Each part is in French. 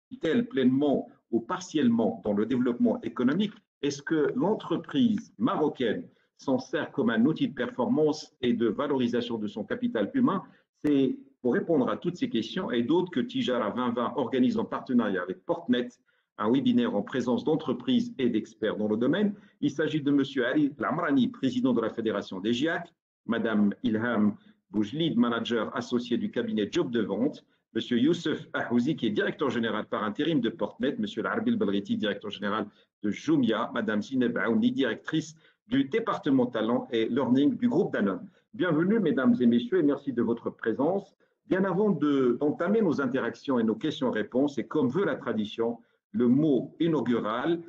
s'investit-elle pleinement ou partiellement dans le développement économique? Est-ce que l'entreprise marocaine s'en sert comme un outil de performance et de valorisation de son capital humain? C'est pour répondre à toutes ces questions et d'autres que Tijara 2020 organise en partenariat avec Portnet un webinaire en présence d'entreprises et d'experts dans le domaine. Il s'agit de M. Ali Lamrani, président de la Fédération des GIAC, Mme Ilham Boujlid, manager associé du cabinet Job de Vente, M. Youssef Ahouzi, qui est directeur général par intérim de Portnet, M. Larbil Balriti, directeur général de Jumia, Mme Zineb Aouni, directrice du département talent et learning du groupe Danone. Bienvenue, mesdames et messieurs, et merci de votre présence. Bien avant d'entamer nos interactions et nos questions-réponses, et comme veut la tradition, le mot inaugural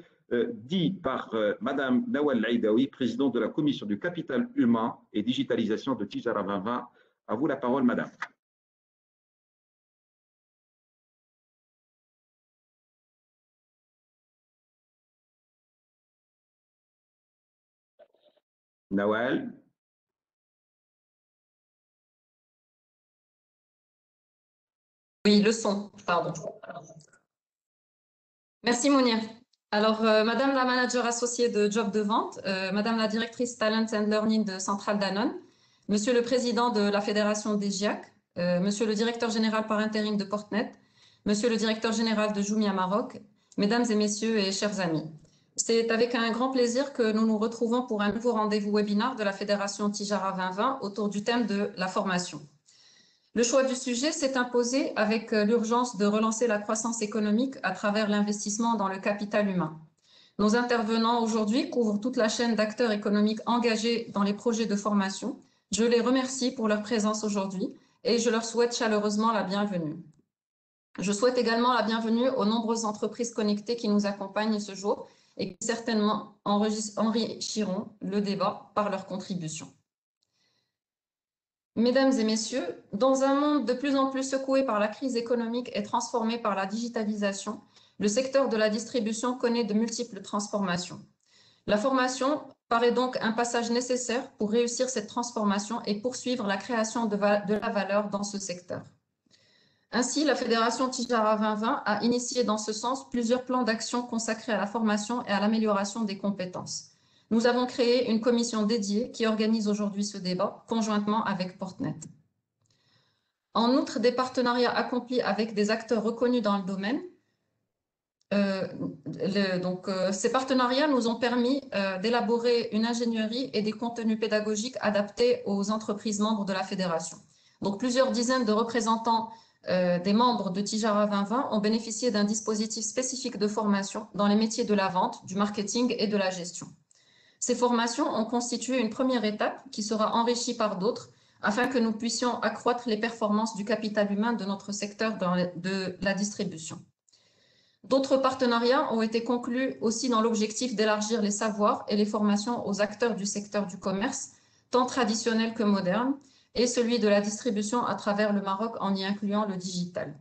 dit par Mme Nawal Aïdaoui, présidente de la Commission du capital humain et digitalisation de Tijara 2020. À vous la parole, Madame. Nawal. Oui, le son, pardon. Merci Mounir. Alors, Madame la manager associée de Job de Vente, Madame la directrice Talent and Learning de Centrale Danone, Monsieur le président de la Fédération des GIAC, Monsieur le directeur général par intérim de Portnet, Monsieur le directeur général de Jumia Maroc, Mesdames et Messieurs et chers amis. C'est avec un grand plaisir que nous nous retrouvons pour un nouveau rendez-vous webinaire de la Fédération Tijara 2020 autour du thème de la formation. Le choix du sujet s'est imposé avec l'urgence de relancer la croissance économique à travers l'investissement dans le capital humain. Nos intervenants aujourd'hui couvrent toute la chaîne d'acteurs économiques engagés dans les projets de formation. Je les remercie pour leur présence aujourd'hui et je leur souhaite chaleureusement la bienvenue. Je souhaite également la bienvenue aux nombreuses entreprises connectées qui nous accompagnent ce jour et qui certainement enrichiront le débat par leur contribution. Mesdames et messieurs, dans un monde de plus en plus secoué par la crise économique et transformé par la digitalisation, le secteur de la distribution connaît de multiples transformations. La formation paraît donc un passage nécessaire pour réussir cette transformation et poursuivre la création de la valeur dans ce secteur. Ainsi, la Fédération Tijara 2020 a initié dans ce sens plusieurs plans d'action consacrés à la formation et à l'amélioration des compétences. Nous avons créé une commission dédiée qui organise aujourd'hui ce débat conjointement avec Portnet. En outre, des partenariats accomplis avec des acteurs reconnus dans le domaine. Ces partenariats nous ont permis d'élaborer une ingénierie et des contenus pédagogiques adaptés aux entreprises membres de la fédération. Donc, plusieurs dizaines de représentants des membres de Tijara 2020 ont bénéficié d'un dispositif spécifique de formation dans les métiers de la vente, du marketing et de la gestion. Ces formations ont constitué une première étape qui sera enrichie par d'autres afin que nous puissions accroître les performances du capital humain de notre secteur de la distribution. D'autres partenariats ont été conclus aussi dans l'objectif d'élargir les savoirs et les formations aux acteurs du secteur du commerce, tant traditionnel que moderne, et celui de la distribution à travers le Maroc en y incluant le digital.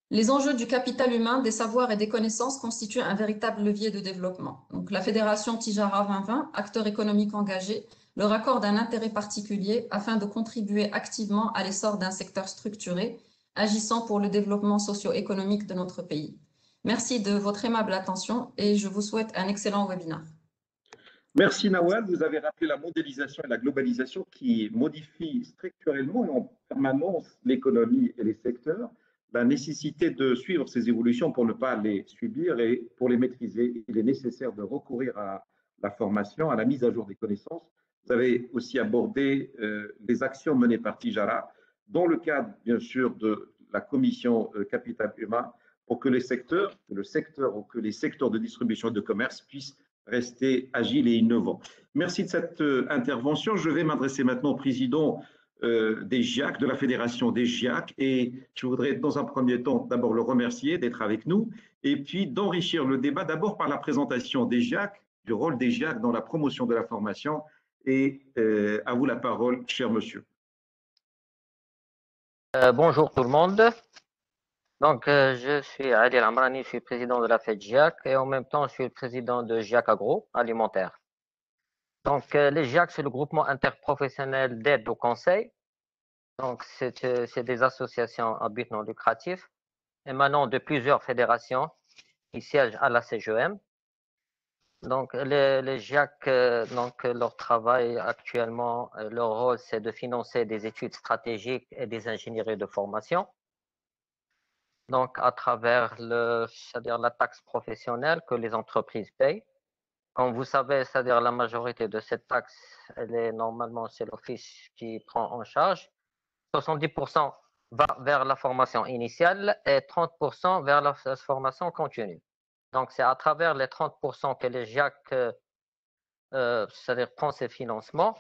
Les enjeux du capital humain, des savoirs et des connaissances constituent un véritable levier de développement. Donc, la Fédération Tijara 2020, acteur économique engagé, leur accorde un intérêt particulier afin de contribuer activement à l'essor d'un secteur structuré, agissant pour le développement socio-économique de notre pays. Merci de votre aimable attention et je vous souhaite un excellent webinaire. Merci Nawal, vous avez rappelé la mondialisation et la globalisation qui modifient structurellement et en permanence l'économie et les secteurs. La nécessité de suivre ces évolutions pour ne pas les subir et pour les maîtriser, il est nécessaire de recourir à la formation, à la mise à jour des connaissances. Vous avez aussi abordé les actions menées par Tijara dans le cadre, bien sûr, de la commission capital humain pour que les secteurs de distribution et de commerce puissent rester agiles et innovants. Merci de cette intervention. Je vais m'adresser maintenant au président des GIAC, de la Fédération des GIAC, et je voudrais dans un premier temps d'abord le remercier d'être avec nous et puis d'enrichir le débat d'abord par la présentation des GIAC, du rôle des GIAC dans la promotion de la formation. Et à vous la parole, cher monsieur. Bonjour tout le monde. Donc, je suis Ali Lamrani, je suis président de la FED GIAC et en même temps, je suis le président de GIAC Agro Alimentaire. Donc, les GIAC, c'est le groupement interprofessionnel d'aide au conseil. Donc, c'est des associations à but non lucratif. émanant de plusieurs fédérations qui siègent à la CGEM. Donc, les GIAC, donc, leur travail actuellement, leur rôle, c'est de financer des études stratégiques et des ingénieries de formation. Donc, à travers c'est-à-dire la taxe professionnelle que les entreprises payent. Comme vous savez, c'est-à-dire la majorité de cette taxe, normalement, c'est l'Office qui prend en charge. 70% va vers la formation initiale et 30% vers la formation continue. Donc, c'est à travers les 30% que les GIAC, c'est-à-dire prend ces financements.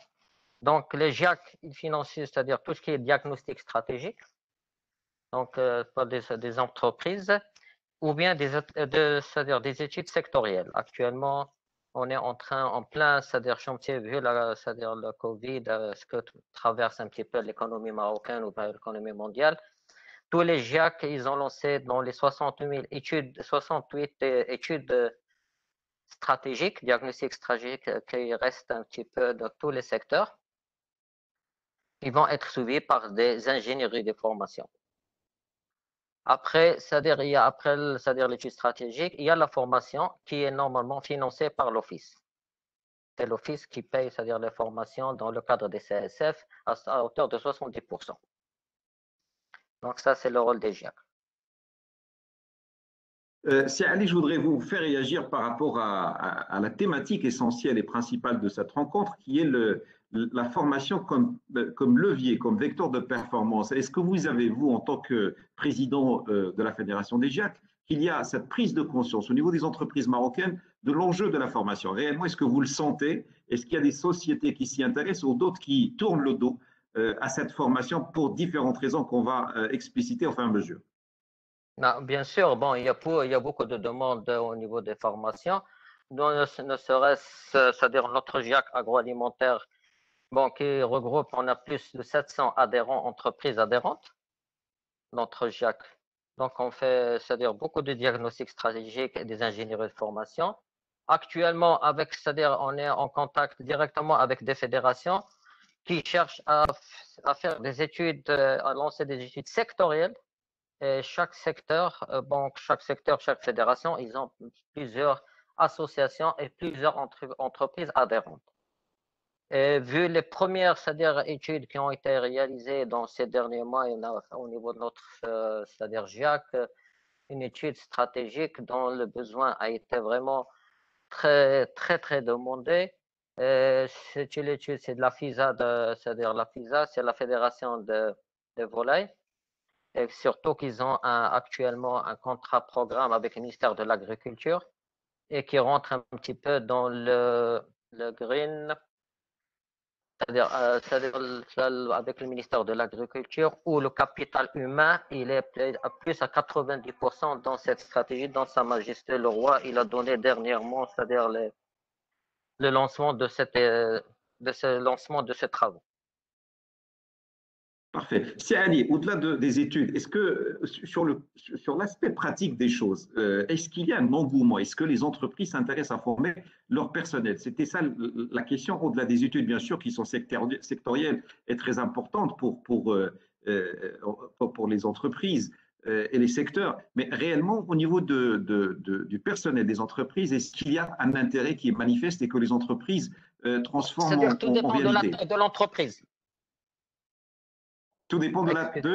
Donc, les GIAC, ils financent, c'est-à-dire tout ce qui est diagnostic stratégique, donc par des entreprises, ou bien c'est-à-dire des études sectorielles. Actuellement, on est en plein, c'est-à-dire chantier, vu c'est-à-dire le Covid, ce que traverse un petit peu l'économie marocaine ou l'économie mondiale. Tous les GIAC, ils ont lancé dans les 68 études stratégiques, diagnostics stratégiques, qui restent un petit peu dans tous les secteurs. Ils vont être suivis par des ingénieries de formation. Après, c'est-à-dire l'étude stratégique, il y a la formation qui est normalement financée par l'Office. C'est l'Office qui paye, c'est-à-dire les formations dans le cadre des CSF à hauteur de 70%. Donc ça, c'est le rôle des GIAC. C'est Ali, je voudrais vous faire réagir par rapport à la thématique essentielle et principale de cette rencontre, qui est la formation comme levier, comme vecteur de performance. Est-ce que vous avez, vous, en tant que président de la Fédération des GIAC, qu'il y a cette prise de conscience au niveau des entreprises marocaines de l'enjeu de la formation? Réellement, est-ce que vous le sentez? Est-ce qu'il y a des sociétés qui s'y intéressent ou d'autres qui tournent le dos à cette formation pour différentes raisons qu'on va expliciter au fur et à mesure? Non, bien sûr, bon, il y a beaucoup de demandes au niveau des formations, ne serait-ce, c'est-à-dire notre GIAC agroalimentaire, bon, qui regroupe, on a plus de 700 adhérents, entreprises adhérentes, notre GIAC. Donc, on fait, c'est-à-dire beaucoup de diagnostics stratégiques et des ingénieries de formation. Actuellement, c'est-à-dire on est en contact directement avec des fédérations qui cherchent à faire des études, à lancer des études sectorielles. Et chaque secteur, chaque fédération, ils ont plusieurs associations et plusieurs entreprises adhérentes. Et vu les premières, c'est-à-dire études qui ont été réalisées dans ces derniers mois, au niveau de notre, c'est-à-dire GIAC, une étude stratégique dont le besoin a été vraiment très, très, très demandé. C'est une étude, c'est de la FISA, c'est-à-dire la FISA, c'est la Fédération de volailles. Et surtout qu'ils ont actuellement un contrat programme avec le ministère de l'Agriculture et qui rentre un petit peu dans le green, c'est-à-dire avec le ministère de l'Agriculture où le capital humain, il est à plus à 90% dans cette stratégie, dans Sa Majesté le Roi. Il a donné dernièrement, c'est-à-dire le lancement de ce lancement de ces travaux. Parfait. C'est Ali, au-delà des études, est-ce que sur l'aspect pratique des choses, est-ce qu'il y a un engouement? Est-ce que les entreprises s'intéressent à former leur personnel? C'était ça la question, au-delà des études, bien sûr, qui sont sectorielles et très importantes pour les entreprises et les secteurs. Mais réellement, au niveau du personnel des entreprises, est-ce qu'il y a un intérêt qui est manifeste et que les entreprises transforment C'est-à-dire tout en dépend réalité? de l'entreprise. Tout dépend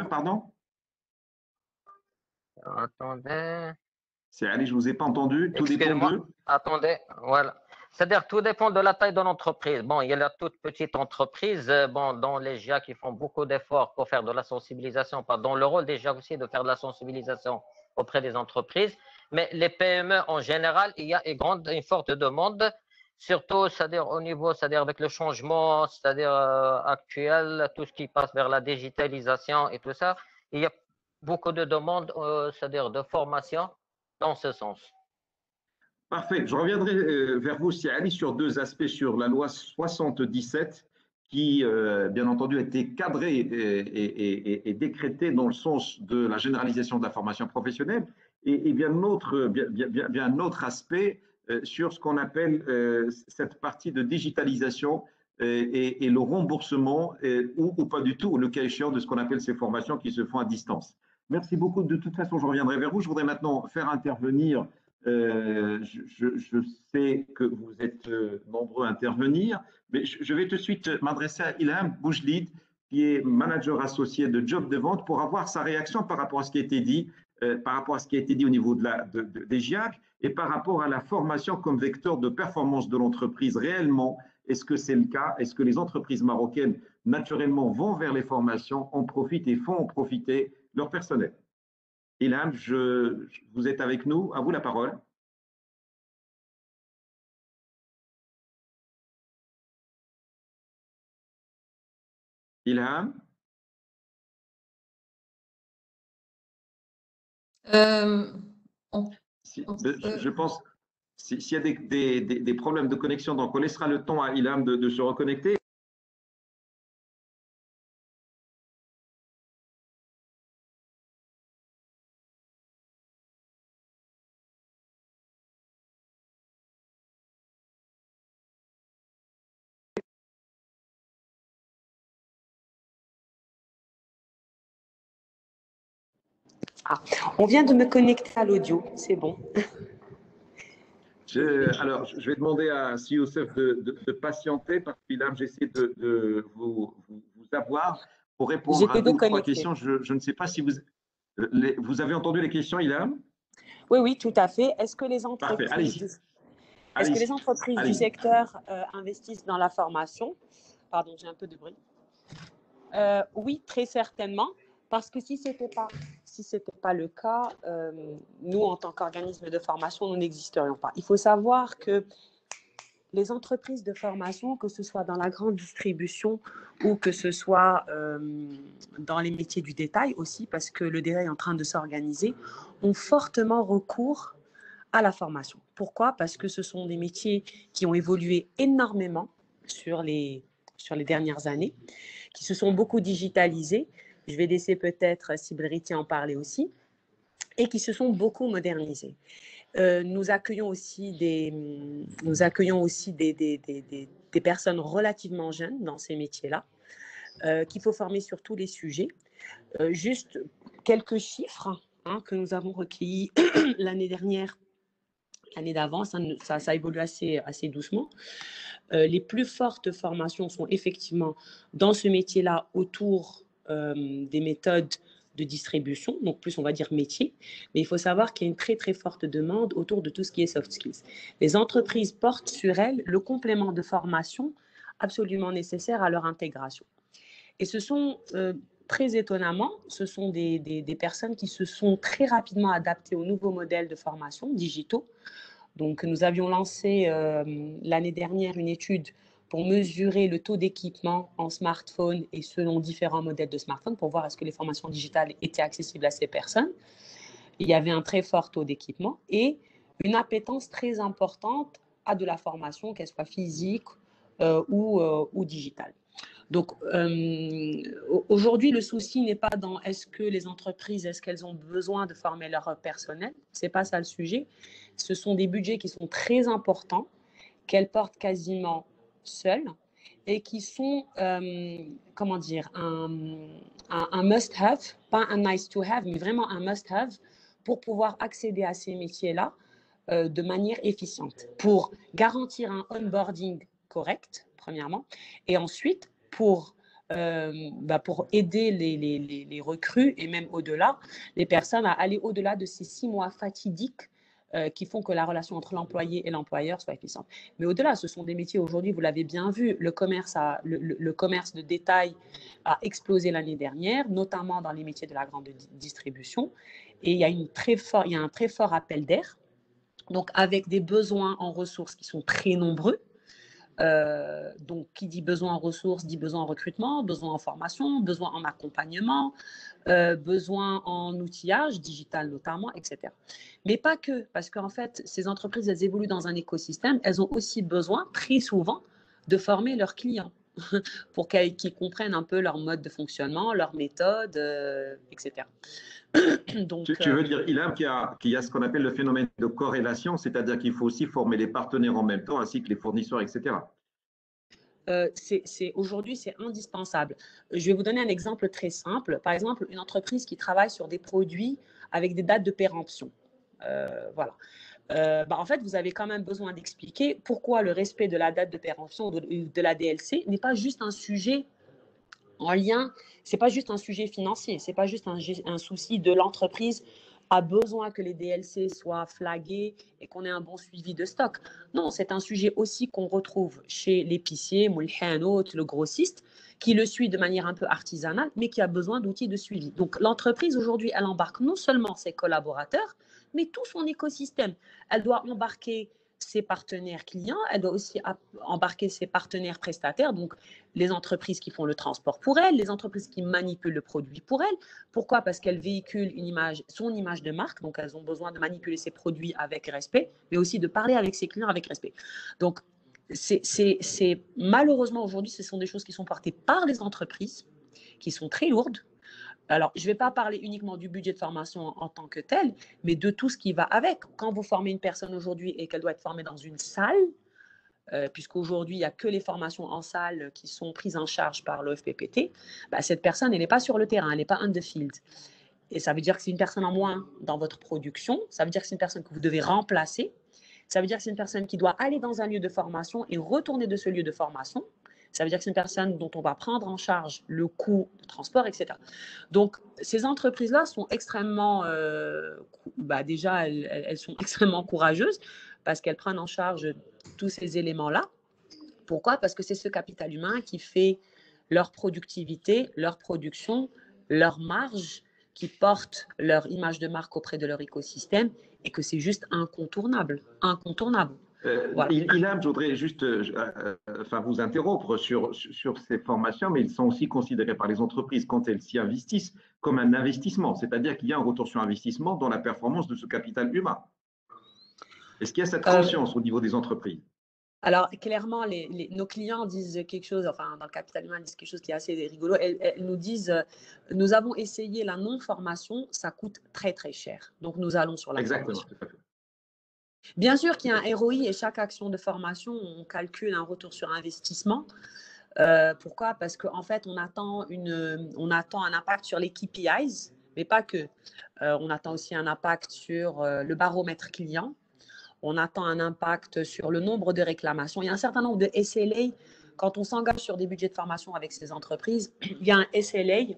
pardon? Attendez. C'est Ali, je ne vous ai pas entendu. Tout dépend Excusez-moi. Attendez. Voilà. C'est-à-dire tout dépend de la taille de l'entreprise. Bon, il y a la toute petite entreprise, bon, dont les GIAC qui font beaucoup d'efforts pour faire de la sensibilisation, dans le rôle des GIAC aussi de faire de la sensibilisation auprès des entreprises. Mais les PME en général, il y a une forte demande, surtout, c'est-à-dire au niveau, c'est-à-dire avec le changement, c'est-à-dire actuel, tout ce qui passe vers la digitalisation et tout ça, il y a beaucoup de demandes, c'est-à-dire de formation dans ce sens. Parfait. Je reviendrai vers vous, Ali, sur deux aspects sur la loi 77 qui, bien entendu, a été cadrée et décrétée dans le sens de la généralisation de la formation professionnelle et bien un autre aspect sur ce qu'on appelle cette partie de digitalisation et le remboursement ou pas du tout, le cas échéant de ce qu'on appelle ces formations qui se font à distance. Merci beaucoup. De toute façon, je reviendrai vers vous. Je voudrais maintenant faire intervenir, je sais que vous êtes nombreux à intervenir, mais je vais tout de suite m'adresser à Ilham Boujlid, qui est manager associé de Job de Vente, pour avoir sa réaction par rapport à ce qui a été dit, par rapport à ce qui a été dit au niveau des GIAC et par rapport à la formation comme vecteur de performance de l'entreprise réellement. Est-ce que c'est le cas? Est-ce que les entreprises marocaines, naturellement, vont vers les formations, en profitent et font en profiter leur personnel? Ilham, vous êtes avec nous, à vous la parole. Ilham? Je pense, s'il y a des problèmes de connexion, donc on laissera le temps à Ilham de se reconnecter. Ah, on vient de me connecter à l'audio, c'est bon. Alors, je vais demander à Si Youssef de patienter parce qu'Ilham, j'essaie de vous avoir pour répondre à 2 ou 3 questions. Je ne sais pas si vous avez entendu les questions, Ilham? Oui, oui, tout à fait. Est-ce que les entreprises, du secteur investissent dans la formation? Pardon, j'ai un peu de bruit. Oui, très certainement, parce que si ce n'était pas le cas, nous, en tant qu'organisme de formation, nous n'existerions pas. Il faut savoir que les entreprises de formation, que ce soit dans la grande distribution ou que ce soit dans les métiers du détail aussi, parce que le détail est en train de s'organiser, ont fortement recours à la formation. Pourquoi? Parce que ce sont des métiers qui ont évolué énormément sur les dernières années, qui se sont beaucoup digitalisés. Je vais laisser peut-être Sibleriti en parler aussi, et qui se sont beaucoup modernisés. Nous accueillons aussi des personnes relativement jeunes dans ces métiers-là, qu'il faut former sur tous les sujets. Juste quelques chiffres que nous avons recueillis l'année dernière, l'année d'avant, ça évolue assez doucement. Les plus fortes formations sont effectivement dans ce métier-là autour des méthodes de distribution, donc plus on va dire métier, mais il faut savoir qu'il y a une très très forte demande autour de tout ce qui est soft skills. Les entreprises portent sur elles le complément de formation absolument nécessaire à leur intégration. Et ce sont très étonnamment, ce sont des personnes qui se sont très rapidement adaptées aux nouveaux modèles de formation digitaux. Donc nous avions lancé l'année dernière une étude pour mesurer le taux d'équipement en smartphone et selon différents modèles de smartphone pour voir est-ce que les formations digitales étaient accessibles à ces personnes. Il y avait un très fort taux d'équipement et une appétence très importante à de la formation, qu'elle soit physique ou digitale. Donc, aujourd'hui, le souci n'est pas dans est-ce que les entreprises, est-ce qu'elles ont besoin de former leur personnel? Ce n'est pas ça le sujet. Ce sont des budgets qui sont très importants, qu'elles portent quasiment seules et qui sont, comment dire, un must-have, pas un nice-to-have, mais vraiment un must-have pour pouvoir accéder à ces métiers-là de manière efficiente, pour garantir un onboarding correct, premièrement, et ensuite pour aider les recrues et même au-delà, les personnes à aller au-delà de ces 6 mois fatidiques qui font que la relation entre l'employé et l'employeur soit efficiente. Mais au-delà, ce sont des métiers, aujourd'hui, vous l'avez bien vu, le commerce de détail a explosé l'année dernière, notamment dans les métiers de la grande distribution, et il y a un très fort appel d'air, donc avec des besoins en ressources qui sont très nombreux. Donc, qui dit besoin en ressources, dit besoin en recrutement, besoin en formation, besoin en accompagnement, besoin en outillage, digital notamment, etc. Mais pas que, parce qu'en fait, ces entreprises, elles évoluent dans un écosystème, elles ont aussi besoin, très souvent, de former leurs clients pour qu'ils comprennent un peu leur mode de fonctionnement, leur méthode, etc. Donc, tu veux dire, Ilham, qu'il y a ce qu'on appelle le phénomène de corrélation, c'est-à-dire qu'il faut aussi former les partenaires en même temps, ainsi que les fournisseurs, etc. aujourd'hui, c'est indispensable. Je vais vous donner un exemple très simple. Par exemple, une entreprise qui travaille sur des produits avec des dates de péremption. Voilà. En fait, vous avez quand même besoin d'expliquer pourquoi le respect de la date de péremption de la DLC n'est pas juste un sujet en lien, c'est pas juste un sujet financier, c'est pas juste un souci de l'entreprise a besoin que les DLC soient flagués et qu'on ait un bon suivi de stock. Non, c'est un sujet aussi qu'on retrouve chez l'épicier, le grossiste, qui le suit de manière un peu artisanale, mais qui a besoin d'outils de suivi. Donc, l'entreprise, aujourd'hui, elle embarque non seulement ses collaborateurs, mais tout son écosystème. Elle doit embarquer ses partenaires clients, elle doit aussi embarquer ses partenaires prestataires, donc les entreprises qui font le transport pour elle, les entreprises qui manipulent le produit pour elle. Pourquoi? Parce qu'elles véhiculent son image de marque, donc elles ont besoin de manipuler ses produits avec respect, mais aussi de parler avec ses clients avec respect. Donc, malheureusement aujourd'hui, ce sont des choses qui sont portées par les entreprises, qui sont très lourdes. Alors, je ne vais pas parler uniquement du budget de formation en tant que tel, mais de tout ce qui va avec. Quand vous formez une personne aujourd'hui et qu'elle doit être formée dans une salle, puisqu'aujourd'hui, il n'y a que les formations en salle qui sont prises en charge par l'OFPPT, cette personne, elle n'est pas sur le terrain, elle n'est pas on the field. Et ça veut dire que c'est une personne en moins dans votre production, ça veut dire que c'est une personne que vous devez remplacer, ça veut dire que c'est une personne qui doit aller dans un lieu de formation et retourner de ce lieu de formation. Ça veut dire que c'est une personne dont on va prendre en charge le coût de transport, etc. Donc, ces entreprises-là sont extrêmement, déjà, elles sont extrêmement courageuses parce qu'elles prennent en charge tous ces éléments-là. Pourquoi? Parce que c'est ce capital humain qui fait leur productivité, leur production, leur marge, qui porte leur image de marque auprès de leur écosystème et que c'est juste incontournable. Incontournable. Voilà. Ilham, je voudrais juste vous interrompre sur ces formations, mais ils sont aussi considérés par les entreprises quand elles s'y investissent comme un investissement, c'est-à-dire qu'il y a un retour sur investissement dans la performance de ce capital humain. Est-ce qu'il y a cette conscience au niveau des entreprises? Alors, clairement, nos clients disent quelque chose, enfin, dans le capital humain, ils disent quelque chose qui est assez rigolo. Elles nous disent, nous avons essayé la non-formation, ça coûte très, très cher. Donc, nous allons sur la formation. Tout à fait. Bien sûr qu'il y a un ROI et chaque action de formation, on calcule un retour sur investissement. Pourquoi? Parce qu'en fait, on attend un impact sur les KPIs, mais pas que. On attend aussi un impact sur le baromètre client. On attend un impact sur le nombre de réclamations. Il y a un certain nombre de SLA. Quand on s'engage sur des budgets de formation avec ces entreprises, il y a un SLA.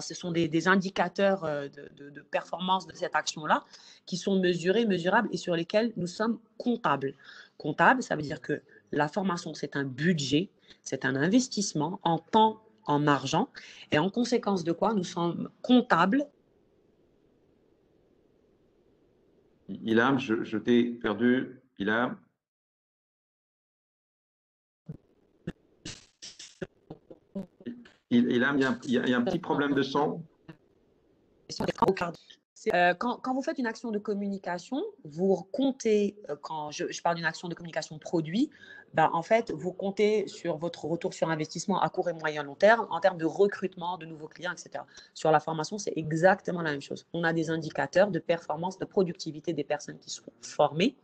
Ce sont des indicateurs de performance de cette action-là qui sont mesurés, mesurables et sur lesquels nous sommes comptables. Comptable, ça veut dire que la formation, c'est un budget, c'est un investissement en temps, en argent. Et en conséquence de quoi, nous sommes comptables. Ilham, je t'ai perdu. Ilham. Ilham, il y a un petit problème de son. Quand vous faites une action de communication, vous comptez, quand je parle d'une action de communication produit, en fait, vous comptez sur votre retour sur investissement à court et moyen long terme en termes de recrutement de nouveaux clients, etc. Sur la formation, c'est exactement la même chose. On a des indicateurs de performance, de productivité des personnes qui sont formées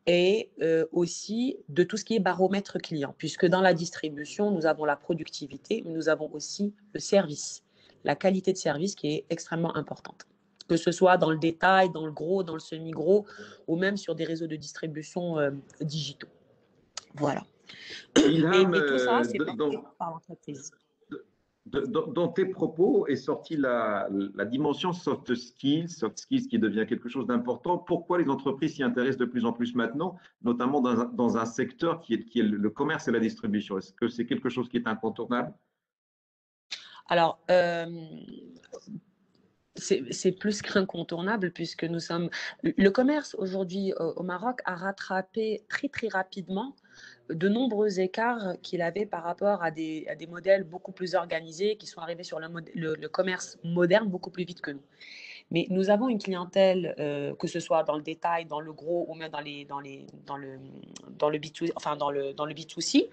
et aussi de tout ce qui est baromètre client, puisque dans la distribution, nous avons la productivité, mais nous avons aussi le service, la qualité de service qui est extrêmement importante, que ce soit dans le détail, dans le gros, dans le semi-gros, ou même sur des réseaux de distribution digitaux. Voilà. Ilham, et tout ça, c'est porté par l'entreprise. Dans tes propos est sortie la dimension soft skills qui devient quelque chose d'important. Pourquoi les entreprises s'y intéressent de plus en plus maintenant, notamment dans un secteur qui est le commerce et la distribution? Est-ce que c'est quelque chose qui est incontournable? Alors, c'est plus qu'incontournable puisque le commerce aujourd'hui au Maroc a rattrapé très très rapidement de nombreux écarts qu'il avait par rapport à des modèles beaucoup plus organisés qui sont arrivés sur le commerce moderne beaucoup plus vite que nous. Mais nous avons une clientèle, que ce soit dans le détail, dans le gros ou même dans le B2, enfin dans le B2C,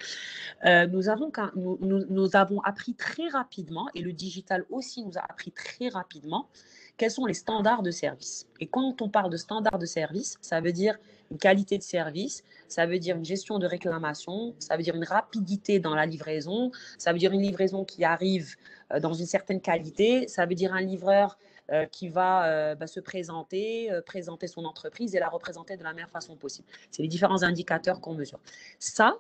nous avons appris très rapidement, et le digital aussi nous a appris très rapidement, quels sont les standards de service. Et quand on parle de standards de service, ça veut dire une qualité de service, ça veut dire une gestion de réclamation, ça veut dire une rapidité dans la livraison, ça veut dire une livraison qui arrive dans une certaine qualité, ça veut dire un livreur qui va se présenter, présenter son entreprise et la représenter de la meilleure façon possible. C'est les différents indicateurs qu'on mesure. Ça,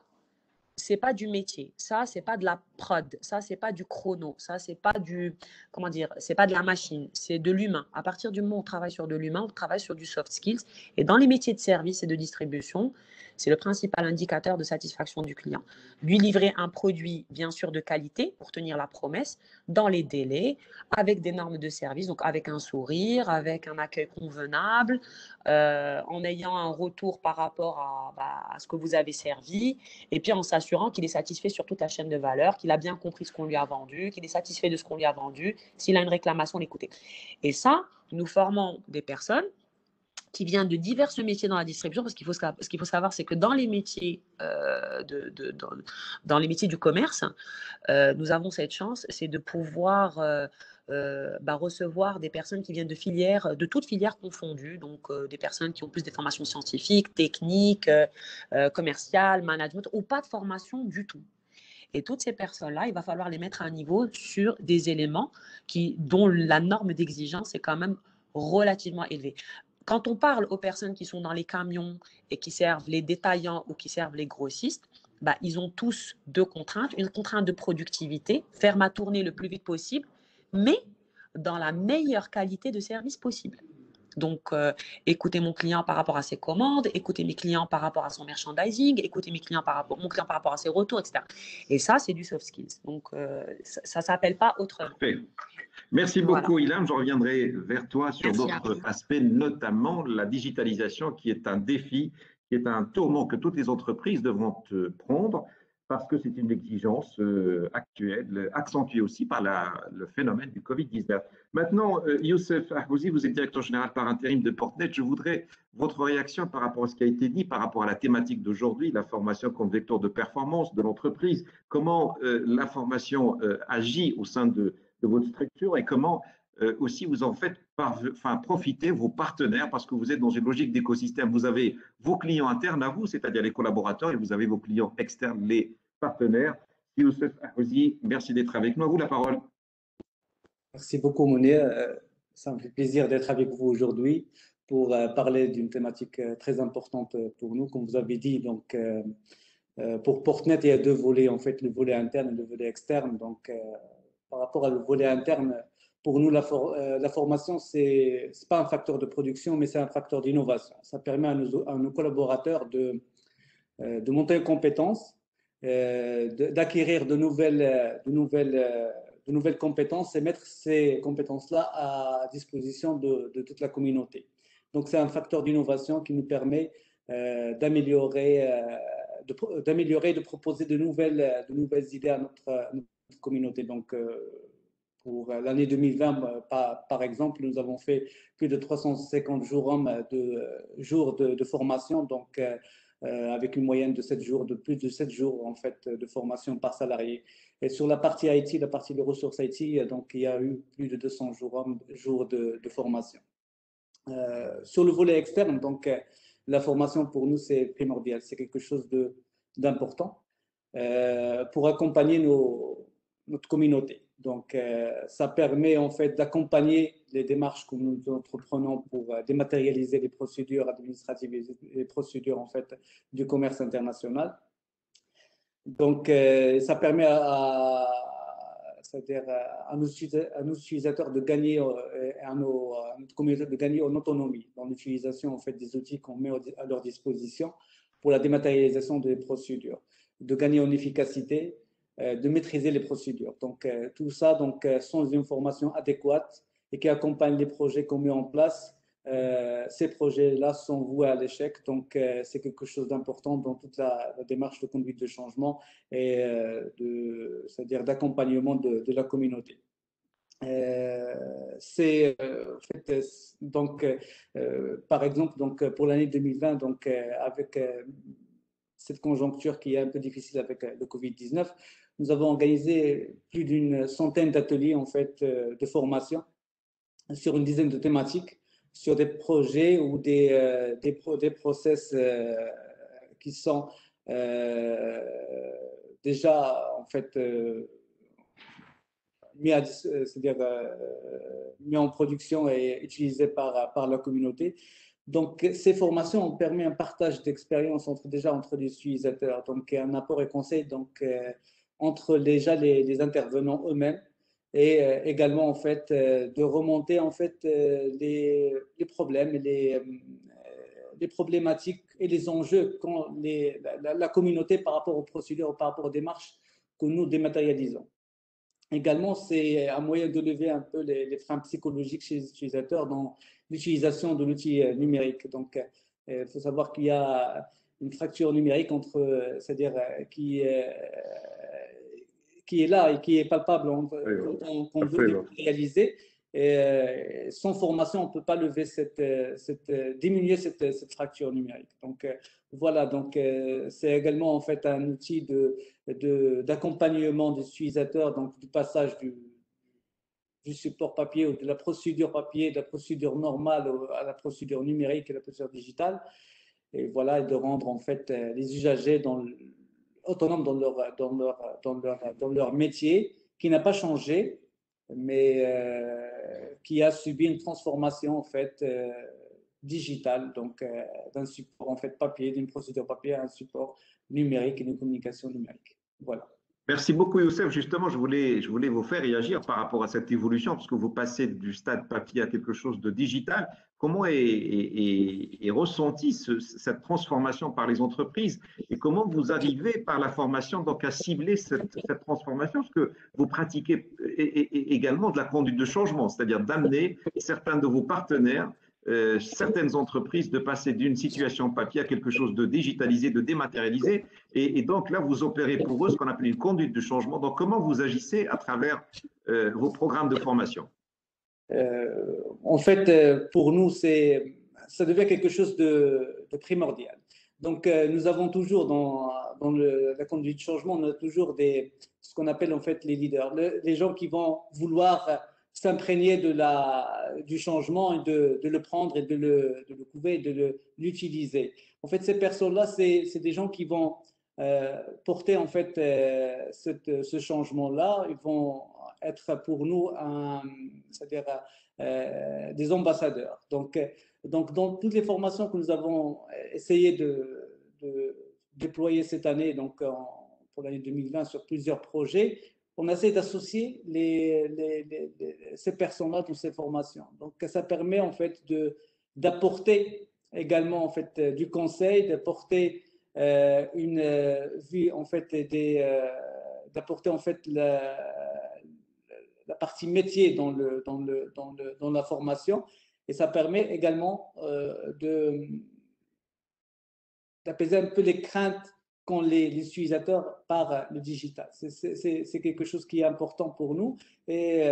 c'est pas du métier, ça c'est pas de la prod, ça c'est pas du chrono, ça c'est pas du, comment dire, c'est pas de la machine, c'est de l'humain. À partir du moment où on travaille sur de l'humain, on travaille sur du soft skills. Et dans les métiers de service et de distribution, c'est le principal indicateur de satisfaction du client. Lui livrer un produit bien sûr de qualité pour tenir la promesse, dans les délais, avec des normes de service, donc avec un sourire, avec un accueil convenable, en ayant un retour par rapport à ce que vous avez servi, et puis en s'assurant qu'il est satisfait sur toute la chaîne de valeur, qu'il a bien compris ce qu'on lui a vendu, qu'il est satisfait de ce qu'on lui a vendu, s'il a une réclamation, l'écouter. Et ça, nous formons des personnes qui viennent de divers métiers dans la distribution, parce ce qu'il faut savoir, c'est que dans les métiers, dans les métiers du commerce, nous avons cette chance, c'est de pouvoir recevoir des personnes qui viennent de filières, de toutes filières confondues, donc des personnes qui ont plus des formations scientifiques, techniques, commerciales, management, ou pas de formation du tout. Et toutes ces personnes-là, il va falloir les mettre à un niveau sur des éléments dont la norme d'exigence est quand même relativement élevée. Quand on parle aux personnes qui sont dans les camions et qui servent les détaillants ou qui servent les grossistes, ils ont tous deux contraintes. Une contrainte de productivité, faire ma tournée le plus vite possible, mais dans la meilleure qualité de service possible. Donc, écouter mon client par rapport à ses commandes, écouter mes clients par rapport à son merchandising, écouter mon client par rapport à ses retours, etc. Et ça, c'est du soft skills. Donc, ça ne s'appelle pas autrement. Parfait. Merci beaucoup, Ilham. Je reviendrai vers toi sur d'autres aspects, notamment la digitalisation, qui est un défi, qui est un tournant que toutes les entreprises devront prendre, parce que c'est une exigence actuelle, accentuée aussi par le phénomène du Covid-19. Maintenant, Youssef Ahouzi, vous êtes directeur général par intérim de Portnet. Je voudrais votre réaction par rapport à ce qui a été dit, par rapport à la thématique d'aujourd'hui, la formation comme vecteur de performance de l'entreprise, comment la formation agit au sein de votre structure et comment aussi vous en faites profiter vos partenaires, parce que vous êtes dans une logique d'écosystème. Vous avez vos clients internes à vous, c'est-à-dire les collaborateurs, et vous avez vos clients externes, les partenaires. Youssef Ahouzi, merci d'être avec nous. À vous la parole. Merci beaucoup, Mounir. Ça me fait plaisir d'être avec vous aujourd'hui pour parler d'une thématique très importante pour nous. Comme vous avez dit, donc, pour Portnet, il y a deux volets, en fait, le volet interne et le volet externe. Donc, par rapport au volet interne, pour nous, la formation, c'est pas un facteur de production, mais c'est un facteur d'innovation. Ça permet à nos collaborateurs de monter en compétences, d'acquérir de nouvelles compétences et mettre ces compétences-là à disposition de toute la communauté. Donc, c'est un facteur d'innovation qui nous permet d'améliorer, de proposer de nouvelles idées à notre communauté. Donc, pour l'année 2020, par exemple, nous avons fait plus de 350 jours de formation, donc avec une moyenne de 7 jours, de plus de 7 jours en fait de formation par salarié. Et sur la partie IT, la partie des ressources IT, donc il y a eu plus de 200 jours de formation. Sur le volet externe, donc la formation pour nous c'est primordial, c'est quelque chose d'important pour accompagner notre communauté. Donc, ça permet en fait d'accompagner les démarches que nous entreprenons pour dématérialiser les procédures administratives et les procédures en fait du commerce international. Donc, ça permet à nos utilisateurs de gagner, à notre communauté de gagner en autonomie dans l'utilisation en fait des outils qu'on met à leur disposition pour la dématérialisation des procédures, de gagner en efficacité, de maîtriser les procédures. Donc, tout ça sans une formation adéquate et qui accompagne les projets qu'on met en place. Ces projets-là sont voués à l'échec. Donc, c'est quelque chose d'important dans toute la démarche de conduite de changement et c'est-à-dire d'accompagnement de la communauté. Par exemple, donc, pour l'année 2020, donc, avec cette conjoncture qui est un peu difficile avec le Covid-19, nous avons organisé plus d'une centaine d'ateliers en fait de formation sur une dizaine de thématiques, sur des projets ou des process qui sont déjà en fait c'est-à-dire mis en production et utilisés par la communauté. Donc, ces formations ont permis un partage d'expérience entre les utilisateurs, donc un apport et conseil entre déjà les intervenants eux-mêmes et également en fait de remonter en fait les problèmes et les problématiques et les enjeux qu'ont la communauté par rapport aux procédures, par rapport aux démarches que nous dématérialisons. Également, c'est un moyen de lever un peu les freins psychologiques chez les utilisateurs dans l'utilisation de l'outil numérique. Donc, il faut savoir qu'il y a une fracture numérique c'est-à-dire qui est là et qui est palpable qu'on veut réaliser. Et sans formation, on ne peut pas lever diminuer cette fracture numérique. Donc, voilà, donc c'est également en fait un outil d'accompagnement des utilisateurs, donc du passage du support papier ou de la procédure papier, de la procédure normale à la procédure numérique et la procédure digitale. Et voilà, de rendre en fait les usagers autonomes dans leur métier, qui n'a pas changé, mais qui a subi une transformation en fait digitale, donc d'un support en fait papier, d'une procédure papier à un support numérique et d'une communication numérique. Voilà. Merci beaucoup, Youssef. Justement, je voulais vous faire réagir par rapport à cette évolution, parce que vous passez du stade papier à quelque chose de digital. Comment est ressentie cette transformation par les entreprises et comment vous arrivez par la formation donc à cibler cette transformation, parce que vous pratiquez également de la conduite de changement, c'est-à-dire d'amener certains de vos partenaires, certaines entreprises, de passer d'une situation papier à quelque chose de digitalisé, de dématérialisé. Et donc là, vous opérez pour eux ce qu'on appelle une conduite de changement. Donc, comment vous agissez à travers vos programmes de formation? En fait, pour nous, ça devient quelque chose de primordial. Donc, nous avons toujours dans la conduite de changement, on a toujours ce qu'on appelle en fait les leaders, les gens qui vont vouloir s'imprégner du changement et de le prendre et de le couver et de l'utiliser. En fait, ces personnes-là, c'est des gens qui vont porter en fait ce changement-là. Ils vont être pour nous c'est-à-dire des ambassadeurs. Donc, dans toutes les formations que nous avons essayé de déployer cette année, donc pour l'année 2020 sur plusieurs projets, on essaie d'associer ces personnes-là dans ces formations. Donc, ça permet en fait d'apporter également en fait du conseil, d'apporter une vue en fait d'apporter en fait la partie métier dans la formation, et ça permet également d'apaiser un peu les craintes qu'ont les utilisateurs par le digital. C'est quelque chose qui est important pour nous. Et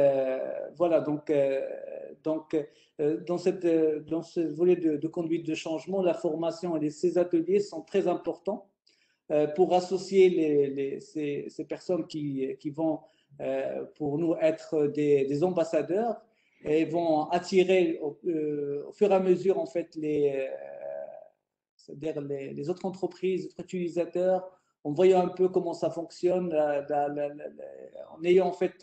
voilà, donc dans ce volet de conduite de changement, la formation et ces ateliers sont très importants pour associer ces personnes qui vont pour nous être des ambassadeurs et vont attirer au fur et à mesure en fait c'est-à-dire les autres entreprises, les autres utilisateurs, en voyant un peu comment ça fonctionne, en ayant en fait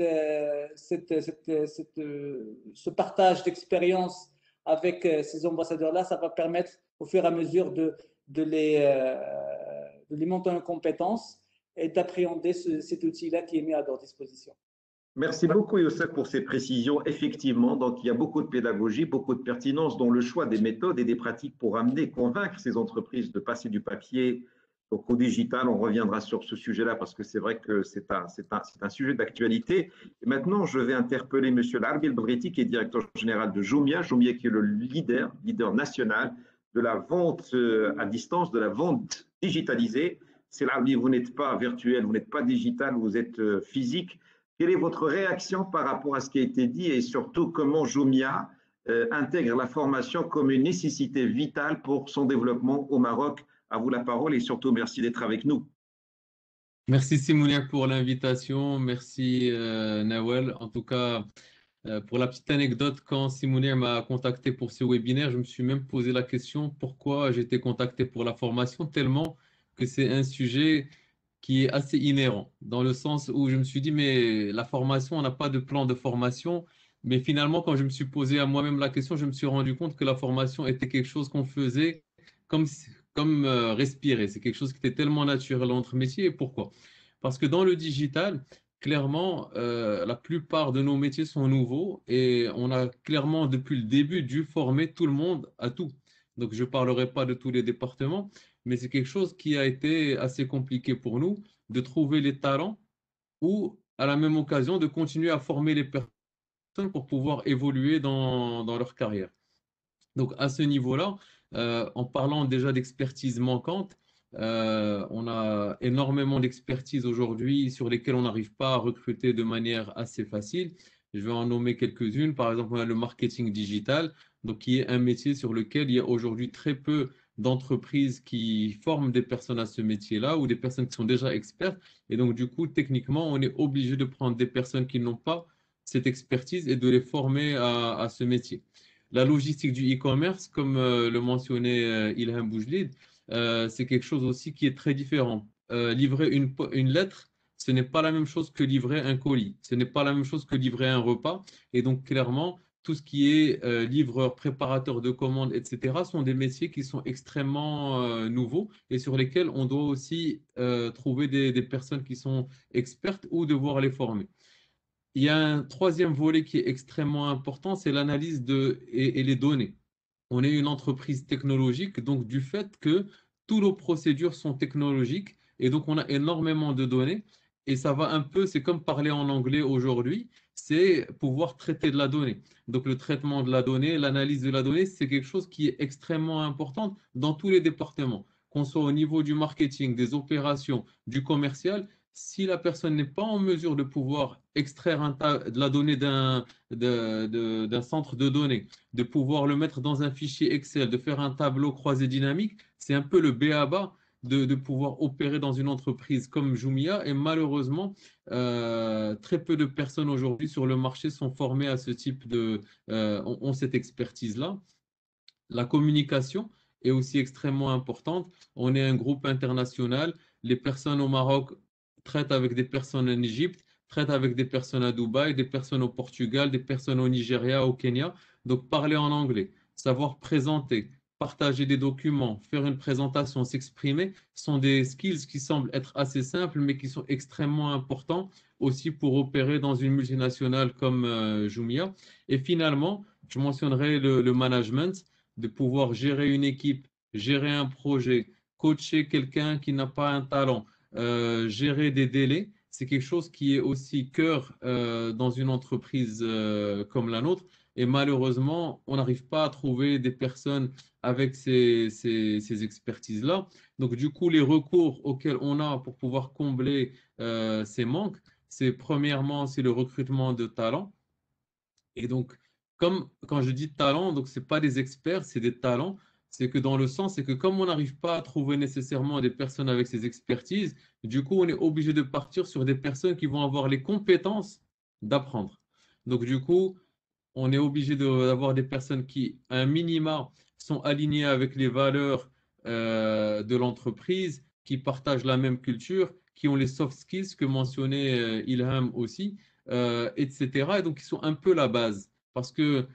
ce partage d'expérience avec ces ambassadeurs-là, ça va permettre au fur et à mesure de les monter en compétences et d'appréhender cet outil-là qui est mis à leur disposition. Merci beaucoup, Youssef, pour ces précisions. Effectivement, donc il y a beaucoup de pédagogie, beaucoup de pertinence dans le choix des méthodes et des pratiques pour amener, convaincre ces entreprises de passer du papier au digital. On reviendra sur ce sujet-là parce que c'est vrai que c'est un sujet d'actualité. Et maintenant, je vais interpeller M. Larbi El-Bogreti, qui est directeur général de Jumia. Jumia qui est le leader national de la vente à distance, de la vente digitalisée. C'est Larbi, vous n'êtes pas virtuel, vous n'êtes pas digital, vous êtes physique. Quelle est votre réaction par rapport à ce qui a été dit et surtout comment Jumia intègre la formation comme une nécessité vitale pour son développement au Maroc? À vous la parole et surtout merci d'être avec nous. Merci Simouniac pour l'invitation, merci Nawel. En tout cas, Pour la petite anecdote, quand Simounir m'a contacté pour ce webinaire, je me suis même posé la question pourquoi j'étais contacté pour la formation, tellement que c'est un sujet qui est assez inhérent, dans le sens où je me suis dit, mais la formation, on n'a pas de plan de formation. Mais finalement, quand je me suis posé à moi-même la question, je me suis rendu compte que la formation était quelque chose qu'on faisait comme, comme respirer. C'est quelque chose qui était tellement naturel entre métiers. Et pourquoi? Parce que dans le digital, clairement, la plupart de nos métiers sont nouveaux et on a clairement, depuis le début, dû former tout le monde à tout. Donc, je ne parlerai pas de tous les départements, mais c'est quelque chose qui a été assez compliqué pour nous de trouver les talents ou, à la même occasion, de continuer à former les personnes pour pouvoir évoluer dans leur carrière. Donc, à ce niveau-là, en parlant déjà d'expertise manquante, on a énormément d'expertises aujourd'hui sur lesquelles on n'arrive pas à recruter de manière assez facile. Je vais en nommer quelques-unes. Par exemple, on a le marketing digital, donc qui est un métier sur lequel il y a aujourd'hui très peu d'entreprises qui forment des personnes à ce métier-là ou des personnes qui sont déjà expertes. Et donc, du coup, techniquement, on est obligé de prendre des personnes qui n'ont pas cette expertise et de les former à ce métier. La logistique du e-commerce, comme le mentionnait Ilham Boujlid, c'est quelque chose aussi qui est très différent. Livrer une lettre, ce n'est pas la même chose que livrer un colis. Ce n'est pas la même chose que livrer un repas. Et donc, clairement, tout ce qui est livreur, préparateur de commandes, etc., sont des métiers qui sont extrêmement nouveaux et sur lesquels on doit aussi trouver des personnes qui sont expertes ou devoir les former. Il y a un troisième volet qui est extrêmement important, c'est l'analyse et les données. On est une entreprise technologique, donc du fait que toutes nos procédures sont technologiques, et donc on a énormément de données, et ça va un peu, c'est comme parler en anglais aujourd'hui, c'est pouvoir traiter de la donnée. Donc le traitement de la donnée, l'analyse de la donnée, c'est quelque chose qui est extrêmement important dans tous les départements, qu'on soit au niveau du marketing, des opérations, du commercial. Si la personne n'est pas en mesure de pouvoir extraire de la donnée d'un centre de données, de pouvoir le mettre dans un fichier Excel, de faire un tableau croisé dynamique, c'est un peu le b.a.-ba de pouvoir opérer dans une entreprise comme Jumia. Et malheureusement, très peu de personnes aujourd'hui sur le marché sont formées à ce type ont cette expertise-là. La communication est aussi extrêmement importante. On est un groupe international. Les personnes au Maroc traitent avec des personnes en Égypte, traitent avec des personnes à Dubaï, des personnes au Portugal, des personnes au Nigeria, au Kenya. Donc, parler en anglais, savoir présenter, partager des documents, faire une présentation, s'exprimer, sont des skills qui semblent être assez simples, mais qui sont extrêmement importants aussi pour opérer dans une multinationale comme Jumia. Et finalement, je mentionnerai le management, de pouvoir gérer une équipe, gérer un projet, coacher quelqu'un qui n'a pas un talent, gérer des délais, c'est quelque chose qui est aussi cœur dans une entreprise comme la nôtre. Et malheureusement, on n'arrive pas à trouver des personnes avec ces expertises-là. Donc, du coup, les recours auxquels on a pour pouvoir combler ces manques, c'est premièrement, c'est le recrutement de talents. Et donc, comme quand je dis talent, donc c'est pas des experts, c'est des talents. C'est que dans le sens, c'est que comme on n'arrive pas à trouver nécessairement des personnes avec ces expertises, du coup, on est obligé de partir sur des personnes qui vont avoir les compétences d'apprendre. Donc, du coup, on est obligé d'avoir des personnes qui, à un minima, sont alignées avec les valeurs de l'entreprise, qui partagent la même culture, qui ont les soft skills que mentionnait Ilham aussi, etc. Et donc, ils sont un peu la base. Parce que,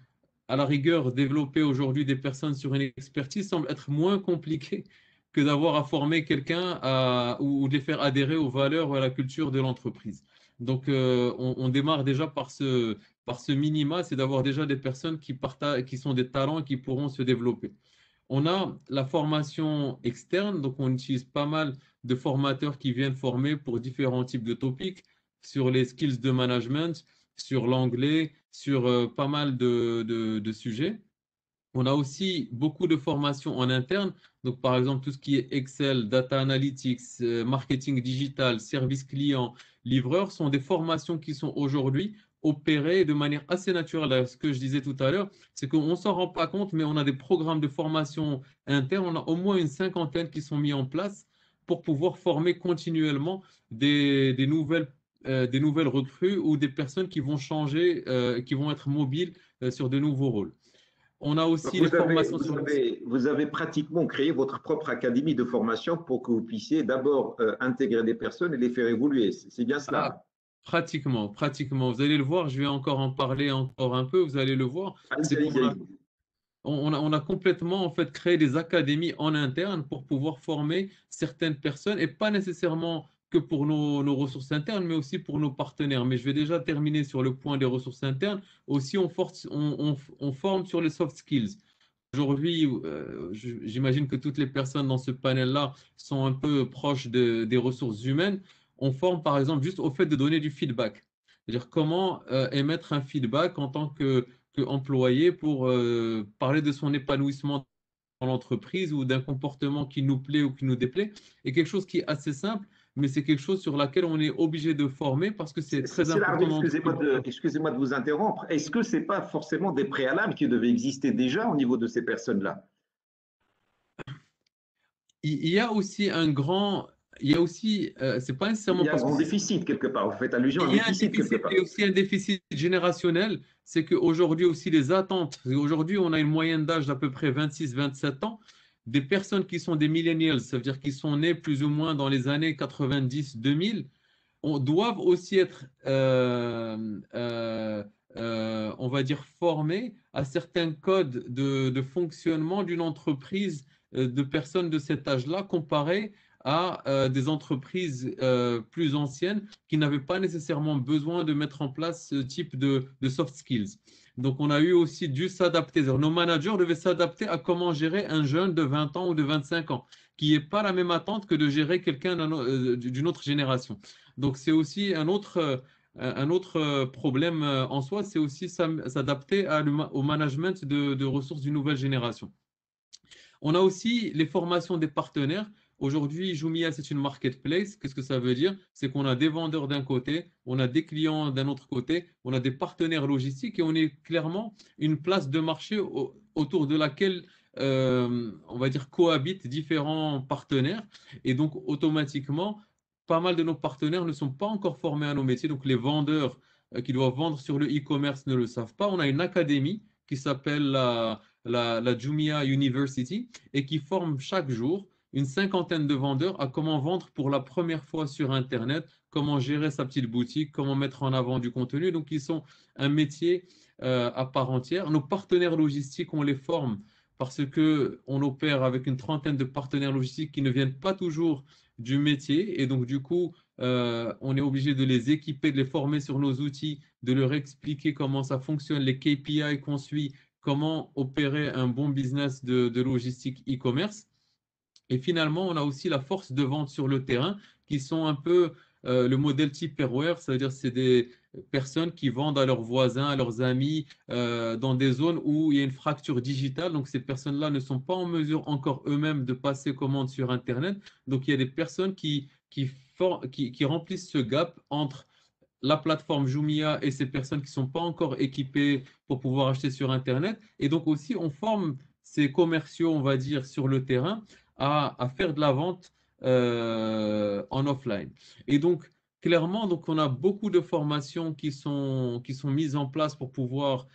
à la rigueur, développer aujourd'hui des personnes sur une expertise semble être moins compliqué que d'avoir à former quelqu'un ou de les faire adhérer aux valeurs ou à la culture de l'entreprise. Donc, on démarre déjà par ce minima, c'est d'avoir déjà des personnes qui sont des talents et qui pourront se développer. On a la formation externe, donc on utilise pas mal de formateurs qui viennent former pour différents types de topics sur les skills de management, sur l'anglais, sur pas mal de sujets. On a aussi beaucoup de formations en interne. Donc, par exemple, tout ce qui est Excel, Data Analytics, marketing digital, service client, livreur sont des formations qui sont aujourd'hui opérées de manière assez naturelle. Ce que je disais tout à l'heure, c'est qu'on ne s'en rend pas compte, mais on a des programmes de formation interne. On a au moins une cinquantaine qui sont mis en place pour pouvoir former continuellement des nouvelles des nouvelles recrues ou des personnes qui vont changer, qui vont être mobiles sur de nouveaux rôles. On a aussi les formations sur vous avez pratiquement créé votre propre académie de formation pour que vous puissiez d'abord intégrer des personnes et les faire évoluer. C'est bien cela. Ah, pratiquement, pratiquement. Vous allez le voir, je vais encore en parler encore un peu, vous allez le voir. C'est qu'on a, on a complètement en fait créé des académies en interne pour pouvoir former certaines personnes et pas nécessairement que pour nos ressources internes, mais aussi pour nos partenaires. Mais je vais déjà terminer sur le point des ressources internes. Aussi, on forme sur les soft skills. Aujourd'hui, j'imagine que toutes les personnes dans ce panel-là sont un peu proches des ressources humaines. On forme par exemple juste au fait de donner du feedback. C'est-à-dire comment émettre un feedback en tant qu'employé pour parler de son épanouissement dans l'entreprise ou d'un comportement qui nous plaît ou qui nous déplaît. Et quelque chose qui est assez simple, mais c'est quelque chose sur laquelle on est obligé de former parce que c'est très important. Excusez-moi de vous interrompre. Est-ce que ce n'est pas forcément des préalables qui devaient exister déjà au niveau de ces personnes-là? Il y a aussi un grand... Il y a aussi, c'est pas nécessairement il y a un grand déficit quelque part. Vous faites allusion à un déficit quelque part. Il y a aussi un déficit générationnel. C'est qu'aujourd'hui aussi les attentes. Aujourd'hui, on a une moyenne d'âge d'à peu près 26-27 ans. Des personnes qui sont des millennials, ça veut dire qui sont nés plus ou moins dans les années 90-2000, doivent aussi être, on va dire, formés à certains codes de fonctionnement d'une entreprise de personnes de cet âge-là comparé à des entreprises plus anciennes qui n'avaient pas nécessairement besoin de mettre en place ce type de soft skills. Donc, on a eu aussi dû s'adapter. Nos managers devaient s'adapter à comment gérer un jeune de 20 ans ou de 25 ans, qui n'est pas la même attente que de gérer quelqu'un d'une autre génération. Donc, c'est aussi un autre problème en soi, c'est aussi s'adapter au management de ressources d'une nouvelle génération. On a aussi les formations des partenaires. Aujourd'hui, Jumia, c'est une marketplace. Qu'est-ce que ça veut dire? C'est qu'on a des vendeurs d'un côté, on a des clients d'un autre côté, on a des partenaires logistiques et on est clairement une place de marché autour de laquelle, on va dire, cohabitent différents partenaires. Et donc, automatiquement, pas mal de nos partenaires ne sont pas encore formés à nos métiers. Donc, les vendeurs qui doivent vendre sur le e-commerce ne le savent pas. On a une académie qui s'appelle la Jumia University et qui forme chaque jour une cinquantaine de vendeurs à comment vendre pour la première fois sur Internet, comment gérer sa petite boutique, comment mettre en avant du contenu. Donc, ils sont un métier à part entière. Nos partenaires logistiques, on les forme parce qu'on opère avec une trentaine de partenaires logistiques qui ne viennent pas toujours du métier. Et donc, du coup, on est obligé de les équiper, de les former sur nos outils, de leur expliquer comment ça fonctionne, les KPI qu'on suit, comment opérer un bon business de logistique e-commerce. Et finalement, on a aussi la force de vente sur le terrain qui sont un peu le modèle Tupperware, ça veut dire c'est des personnes qui vendent à leurs voisins, à leurs amis dans des zones où il y a une fracture digitale. Donc, ces personnes-là ne sont pas en mesure encore eux-mêmes de passer commande sur Internet. Donc, il y a des personnes qui remplissent ce gap entre la plateforme Jumia et ces personnes qui ne sont pas encore équipées pour pouvoir acheter sur Internet. Et donc aussi, on forme ces commerciaux, on va dire, sur le terrain à faire de la vente en offline. Et donc, clairement, donc, on a beaucoup de formations qui sont mises en place pour pouvoir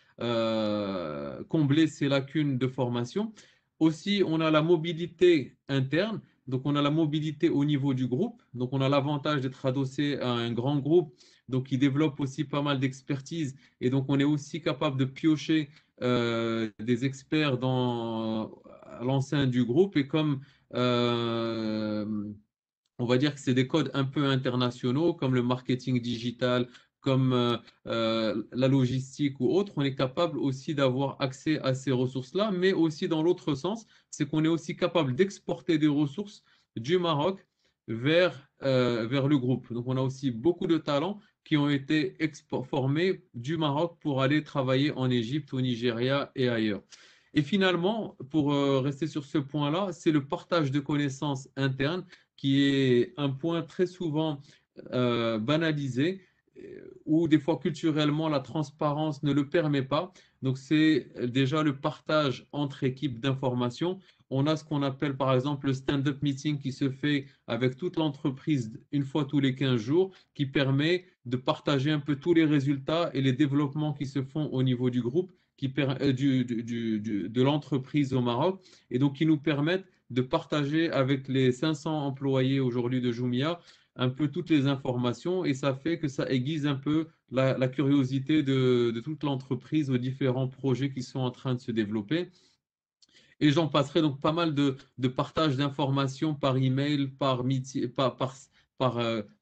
combler ces lacunes de formation. Aussi, on a la mobilité interne. Donc, on a la mobilité au niveau du groupe. Donc, on a l'avantage d'être adossé à un grand groupe, donc qui développe aussi pas mal d'expertise. Et donc, on est aussi capable de piocher des experts à l'enceinte du groupe. Et comme on va dire que c'est des codes un peu internationaux, comme le marketing digital, comme la logistique ou autre, on est capable aussi d'avoir accès à ces ressources-là, mais aussi dans l'autre sens, c'est qu'on est aussi capable d'exporter des ressources du Maroc vers le groupe. Donc, on a aussi beaucoup de talents qui ont été formés du Maroc pour aller travailler en Égypte, au Nigeria et ailleurs. Et finalement, pour rester sur ce point-là, c'est le partage de connaissances internes qui est un point très souvent banalisé où des fois culturellement la transparence ne le permet pas. Donc c'est déjà le partage entre équipes d'information. On a ce qu'on appelle par exemple le stand-up meeting qui se fait avec toute l'entreprise une fois tous les 15 jours, qui permet de partager un peu tous les résultats et les développements qui se font au niveau du groupe, de l'entreprise au Maroc, et donc qui nous permettent de partager avec les 500 employés aujourd'hui de Jumia un peu toutes les informations, et ça fait que ça aiguise un peu la curiosité de toute l'entreprise aux différents projets qui sont en train de se développer. Et j'en passerai donc pas mal de partage d'informations par email, par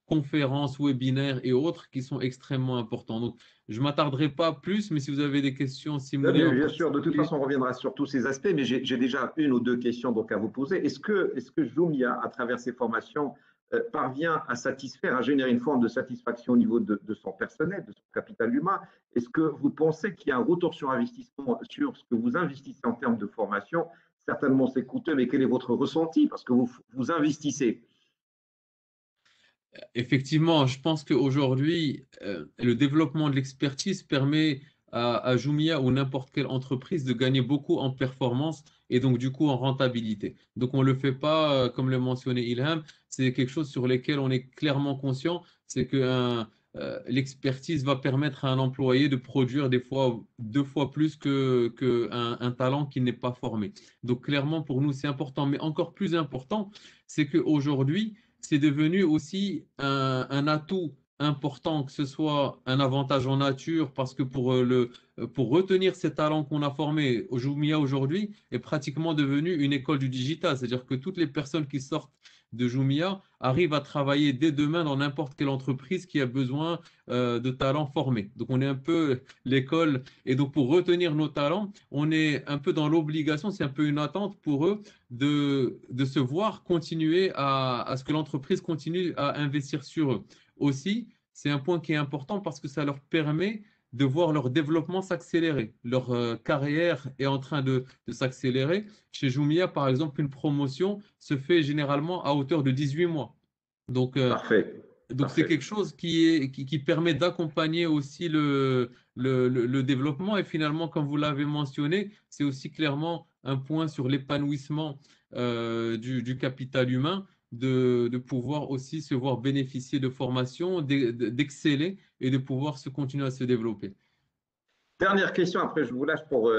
conférences, webinaires et autres qui sont extrêmement importants. Donc, je ne m'attarderai pas plus, mais si vous avez des questions, Simonet, en Bien sûr, de toute particulier. façon, on reviendra sur tous ces aspects, mais j'ai déjà une ou deux questions donc à vous poser. Est-ce que Jumia, à travers ses formations, parvient à satisfaire, à générer une forme de satisfaction au niveau de son personnel, de son capital humain? Est-ce que vous pensez qu'il y a un retour sur investissement sur ce que vous investissez en termes de formation? Certainement, c'est coûteux, mais quel est votre ressenti? Parce que vous investissez. Effectivement, je pense qu'aujourd'hui, le développement de l'expertise permet à Jumia ou n'importe quelle entreprise de gagner beaucoup en performance et donc du coup en rentabilité. Donc on ne le fait pas, comme le mentionnait Ilham, c'est quelque chose sur lequel on est clairement conscient, c'est que l'expertise va permettre à un employé de produire des fois 2 fois plus un talent qui n'est pas formé. Donc clairement pour nous c'est important, mais encore plus important, c'est qu'aujourd'hui, c'est devenu aussi un atout important, que ce soit un avantage en nature, parce que pour retenir ces talents qu'on a formés, Jumia aujourd'hui est pratiquement devenu une école du digital. C'est-à-dire que toutes les personnes qui sortent de Jumia arrivent à travailler dès demain dans n'importe quelle entreprise qui a besoin de talents formés. Donc on est un peu l'école, et donc pour retenir nos talents, on est un peu dans l'obligation, c'est un peu une attente pour eux de se voir continuer à ce que l'entreprise continue à investir sur eux. Aussi, c'est un point qui est important parce que ça leur permet de voir leur développement s'accélérer. Leur carrière est en train de s'accélérer. Chez Jumia, par exemple, une promotion se fait généralement à hauteur de 18 mois. Donc, Parfait, donc c'est parfait. quelque chose qui permet d'accompagner aussi le développement. Et finalement, comme vous l'avez mentionné, c'est aussi clairement un point sur l'épanouissement du capital humain, de pouvoir aussi se voir bénéficier de formations, d'exceller et de pouvoir se continuer à se développer. Dernière question, après je vous lâche pour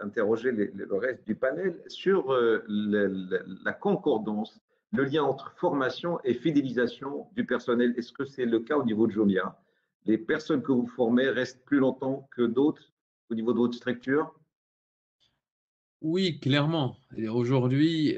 interroger le reste du panel sur la concordance, le lien entre formation et fidélisation du personnel. Est-ce que c'est le cas au niveau de Jumia? Les personnes que vous formez restent plus longtemps que d'autres au niveau de votre structure? Oui, clairement. Et aujourd'hui,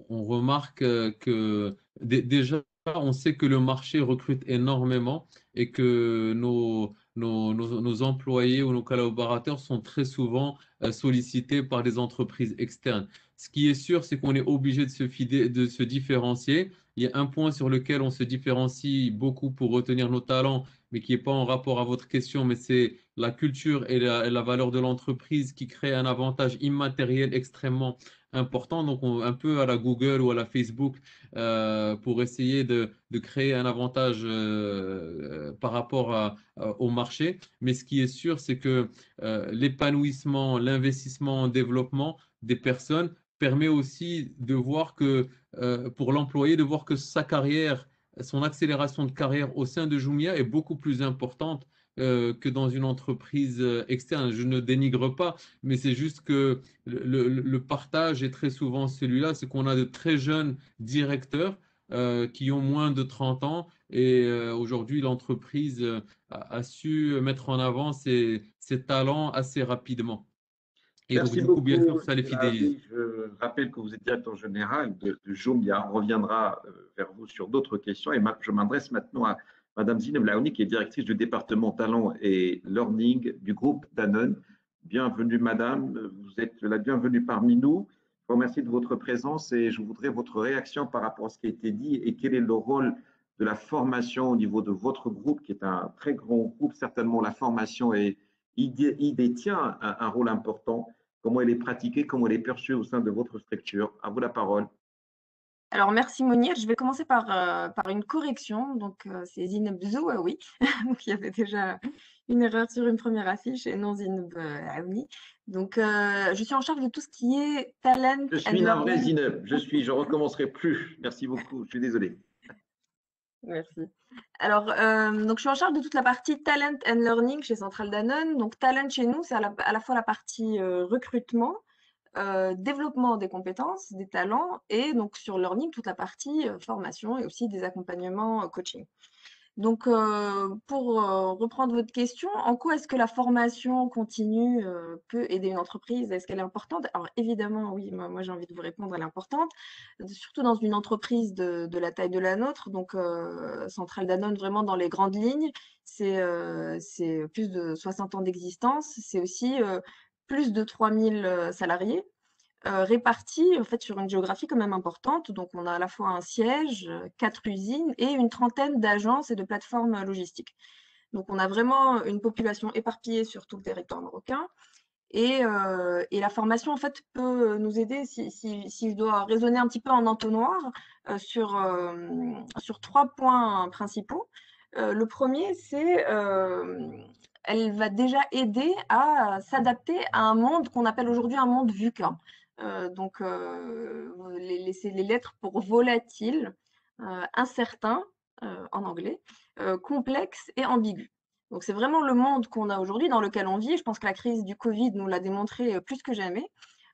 on remarque que déjà, on sait que le marché recrute énormément et que nos employés ou nos collaborateurs sont très souvent sollicités par des entreprises externes. Ce qui est sûr, c'est qu'on est obligé de se différencier. Il y a un point sur lequel on se différencie beaucoup pour retenir nos talents, mais qui n'est pas en rapport à votre question, mais c'est la culture et la valeur de l'entreprise qui crée un avantage immatériel extrêmement important. Donc, un peu à la Google ou à la Facebook pour essayer de créer un avantage par rapport au marché. Mais ce qui est sûr, c'est que l'épanouissement, l'investissement en développement des personnes permet aussi de voir que, pour l'employé, de voir que sa carrière, son accélération de carrière au sein de Jumia est beaucoup plus importante que dans une entreprise externe. Je ne dénigre pas, mais c'est juste que le partage est très souvent celui-là, c'est qu'on a de très jeunes directeurs qui ont moins de 30 ans, et aujourd'hui l'entreprise a su mettre en avant ses talents assez rapidement. Et donc Merci du coup, bien sûr, beaucoup, ça les fidélise. Ravi. Je rappelle que vous êtes directeur général de Jumia. On reviendra vers vous sur d'autres questions et je m'adresse maintenant à Madame Zineb Laouni, qui est directrice du département talent et learning du groupe Danone. Bienvenue, Madame. Vous êtes la bienvenue parmi nous. Je vous remercie de votre présence et je voudrais votre réaction par rapport à ce qui a été dit et quel est le rôle de la formation au niveau de votre groupe, qui est un très grand groupe. Certainement, la formation y détient un rôle important. Comment elle est pratiquée, comment elle est perçue au sein de votre structure. À vous la parole. Alors, merci Mounir. Je vais commencer par une correction. Donc, c'est Zineb Zouaoui. Donc, il y avait déjà une erreur sur une première affiche et non Zineb Aouni. Donc, je suis en charge de tout ce qui est talent Je and suis navré, learning. Zineb. Je recommencerai plus. Merci beaucoup. Je suis désolé. Merci. Alors, donc je suis en charge de toute la partie talent and learning chez Centrale Danone. Donc, talent chez nous, c'est à la fois la partie recrutement, développement des compétences, des talents, et donc sur learning, toute la partie formation et aussi des accompagnements coaching. Donc, pour reprendre votre question, en quoi est-ce que la formation continue peut aider une entreprise? Est-ce qu'elle est importante? Alors, évidemment, oui, moi j'ai envie de vous répondre, elle est importante, surtout dans une entreprise de la taille de la nôtre. Donc, Centrale Danone, vraiment dans les grandes lignes, c'est plus de 60 ans d'existence. C'est aussi plus de 3000 salariés répartis en fait, sur une géographie quand même importante. Donc, on a à la fois un siège, 4 usines et une trentaine d'agences et de plateformes logistiques. Donc, on a vraiment une population éparpillée sur tout le territoire marocain. Et la formation, en fait, peut nous aider, si je dois raisonner un petit peu en entonnoir, sur 3 points principaux. Le premier, c'est elle va déjà aider à s'adapter à un monde qu'on appelle aujourd'hui un monde VUCA. Donc, les lettres pour volatile, incertain en anglais, complexe et ambigu. Donc, c'est vraiment le monde qu'on a aujourd'hui, dans lequel on vit. Je pense que la crise du Covid nous l'a démontré plus que jamais.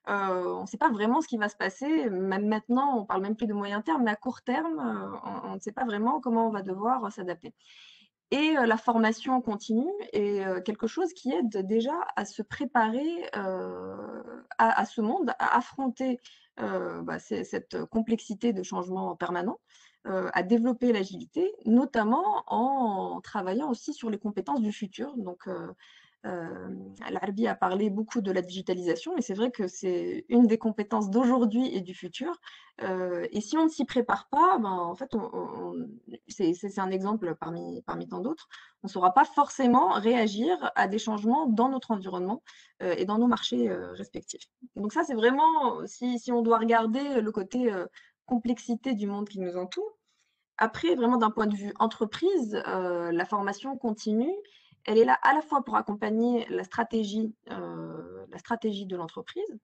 On ne sait pas vraiment ce qui va se passer. Même maintenant, on ne parle même plus de moyen terme, mais à court terme, on ne sait pas vraiment comment on va devoir s'adapter. Et la formation continue est quelque chose qui aide déjà à se préparer à ce monde, à affronter cette complexité de changement permanent, à développer l'agilité, notamment en travaillant aussi sur les compétences du futur. Donc, Al-Arbi a parlé beaucoup de la digitalisation, et c'est vrai que c'est une des compétences d'aujourd'hui et du futur. Et si on ne s'y prépare pas, ben, en fait, c'est un exemple parmi tant d'autres, on ne saura pas forcément réagir à des changements dans notre environnement et dans nos marchés respectifs. Donc ça, c'est vraiment, si on doit regarder le côté complexité du monde qui nous entoure. Après, vraiment d'un point de vue entreprise, la formation continue, elle est là à la fois pour accompagner la stratégie de l'entreprise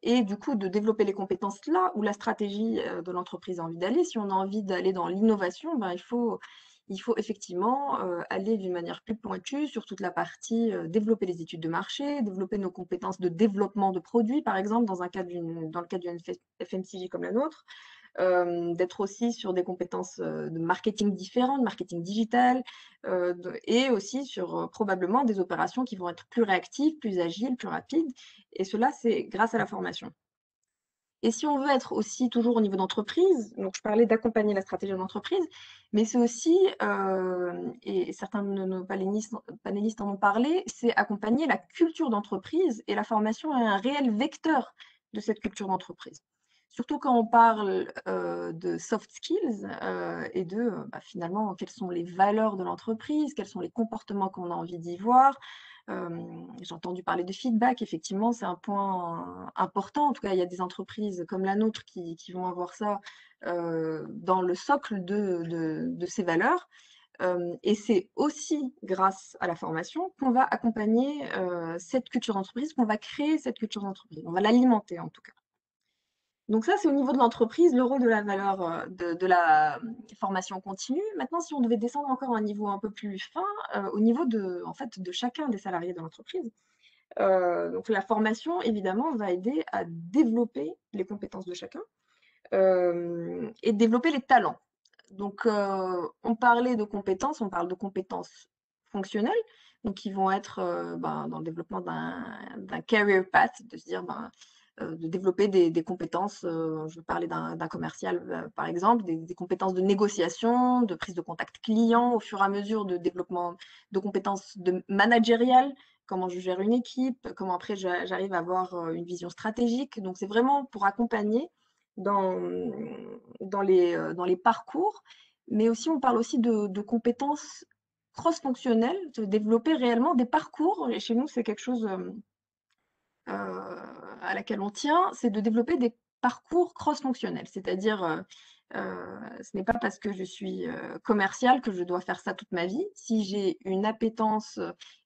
et du coup de développer les compétences là où la stratégie de l'entreprise a envie d'aller. Si on a envie d'aller dans l'innovation, ben, il faut effectivement aller d'une manière plus pointue sur toute la partie développer les études de marché, développer nos compétences de développement de produits, par exemple, dans le cadre d'une FMCG comme la nôtre, d'être aussi sur des compétences de marketing différentes, de marketing digital, et aussi sur probablement des opérations qui vont être plus réactives, plus agiles, plus rapides. Et cela, c'est grâce à la formation. Et si on veut être aussi toujours au niveau d'entreprise, donc je parlais d'accompagner la stratégie de l'entreprise, mais c'est aussi, et certains de nos panélistes en ont parlé, c'est accompagner la culture d'entreprise, et la formation est un réel vecteur de cette culture d'entreprise. Surtout quand on parle de soft skills et de finalement quelles sont les valeurs de l'entreprise, quels sont les comportements qu'on a envie d'y voir. J'ai entendu parler de feedback, effectivement, c'est un point important. En tout cas, il y a des entreprises comme la nôtre qui vont avoir ça dans le socle de ces valeurs. Et c'est aussi grâce à la formation qu'on va accompagner cette culture d'entreprise, qu'on va créer cette culture d'entreprise. On va l'alimenter en tout cas. Donc ça, c'est au niveau de l'entreprise, le rôle de la valeur de la formation continue. Maintenant, si on devait descendre encore à un niveau un peu plus fin, au niveau en fait, de chacun des salariés de l'entreprise, donc la formation, évidemment, va aider à développer les compétences de chacun et développer les talents. Donc, on parlait de compétences, on parle de compétences fonctionnelles, donc qui vont être dans le développement d'un career path, de se dire de développer des compétences, je vais parler d'un commercial par exemple, des compétences de négociation, de prise de contact client, au fur et à mesure de développement de compétences managériales, comment je gère une équipe, comment après j'arrive à avoir une vision stratégique. Donc c'est vraiment pour accompagner dans les parcours, mais aussi on parle aussi de compétences cross-fonctionnelles, de développer réellement des parcours, et chez nous c'est quelque chose à laquelle on tient, c'est de développer des parcours cross-fonctionnel, c'est-à-dire ce n'est pas parce que je suis commerciale que je dois faire ça toute ma vie. Si j'ai une appétence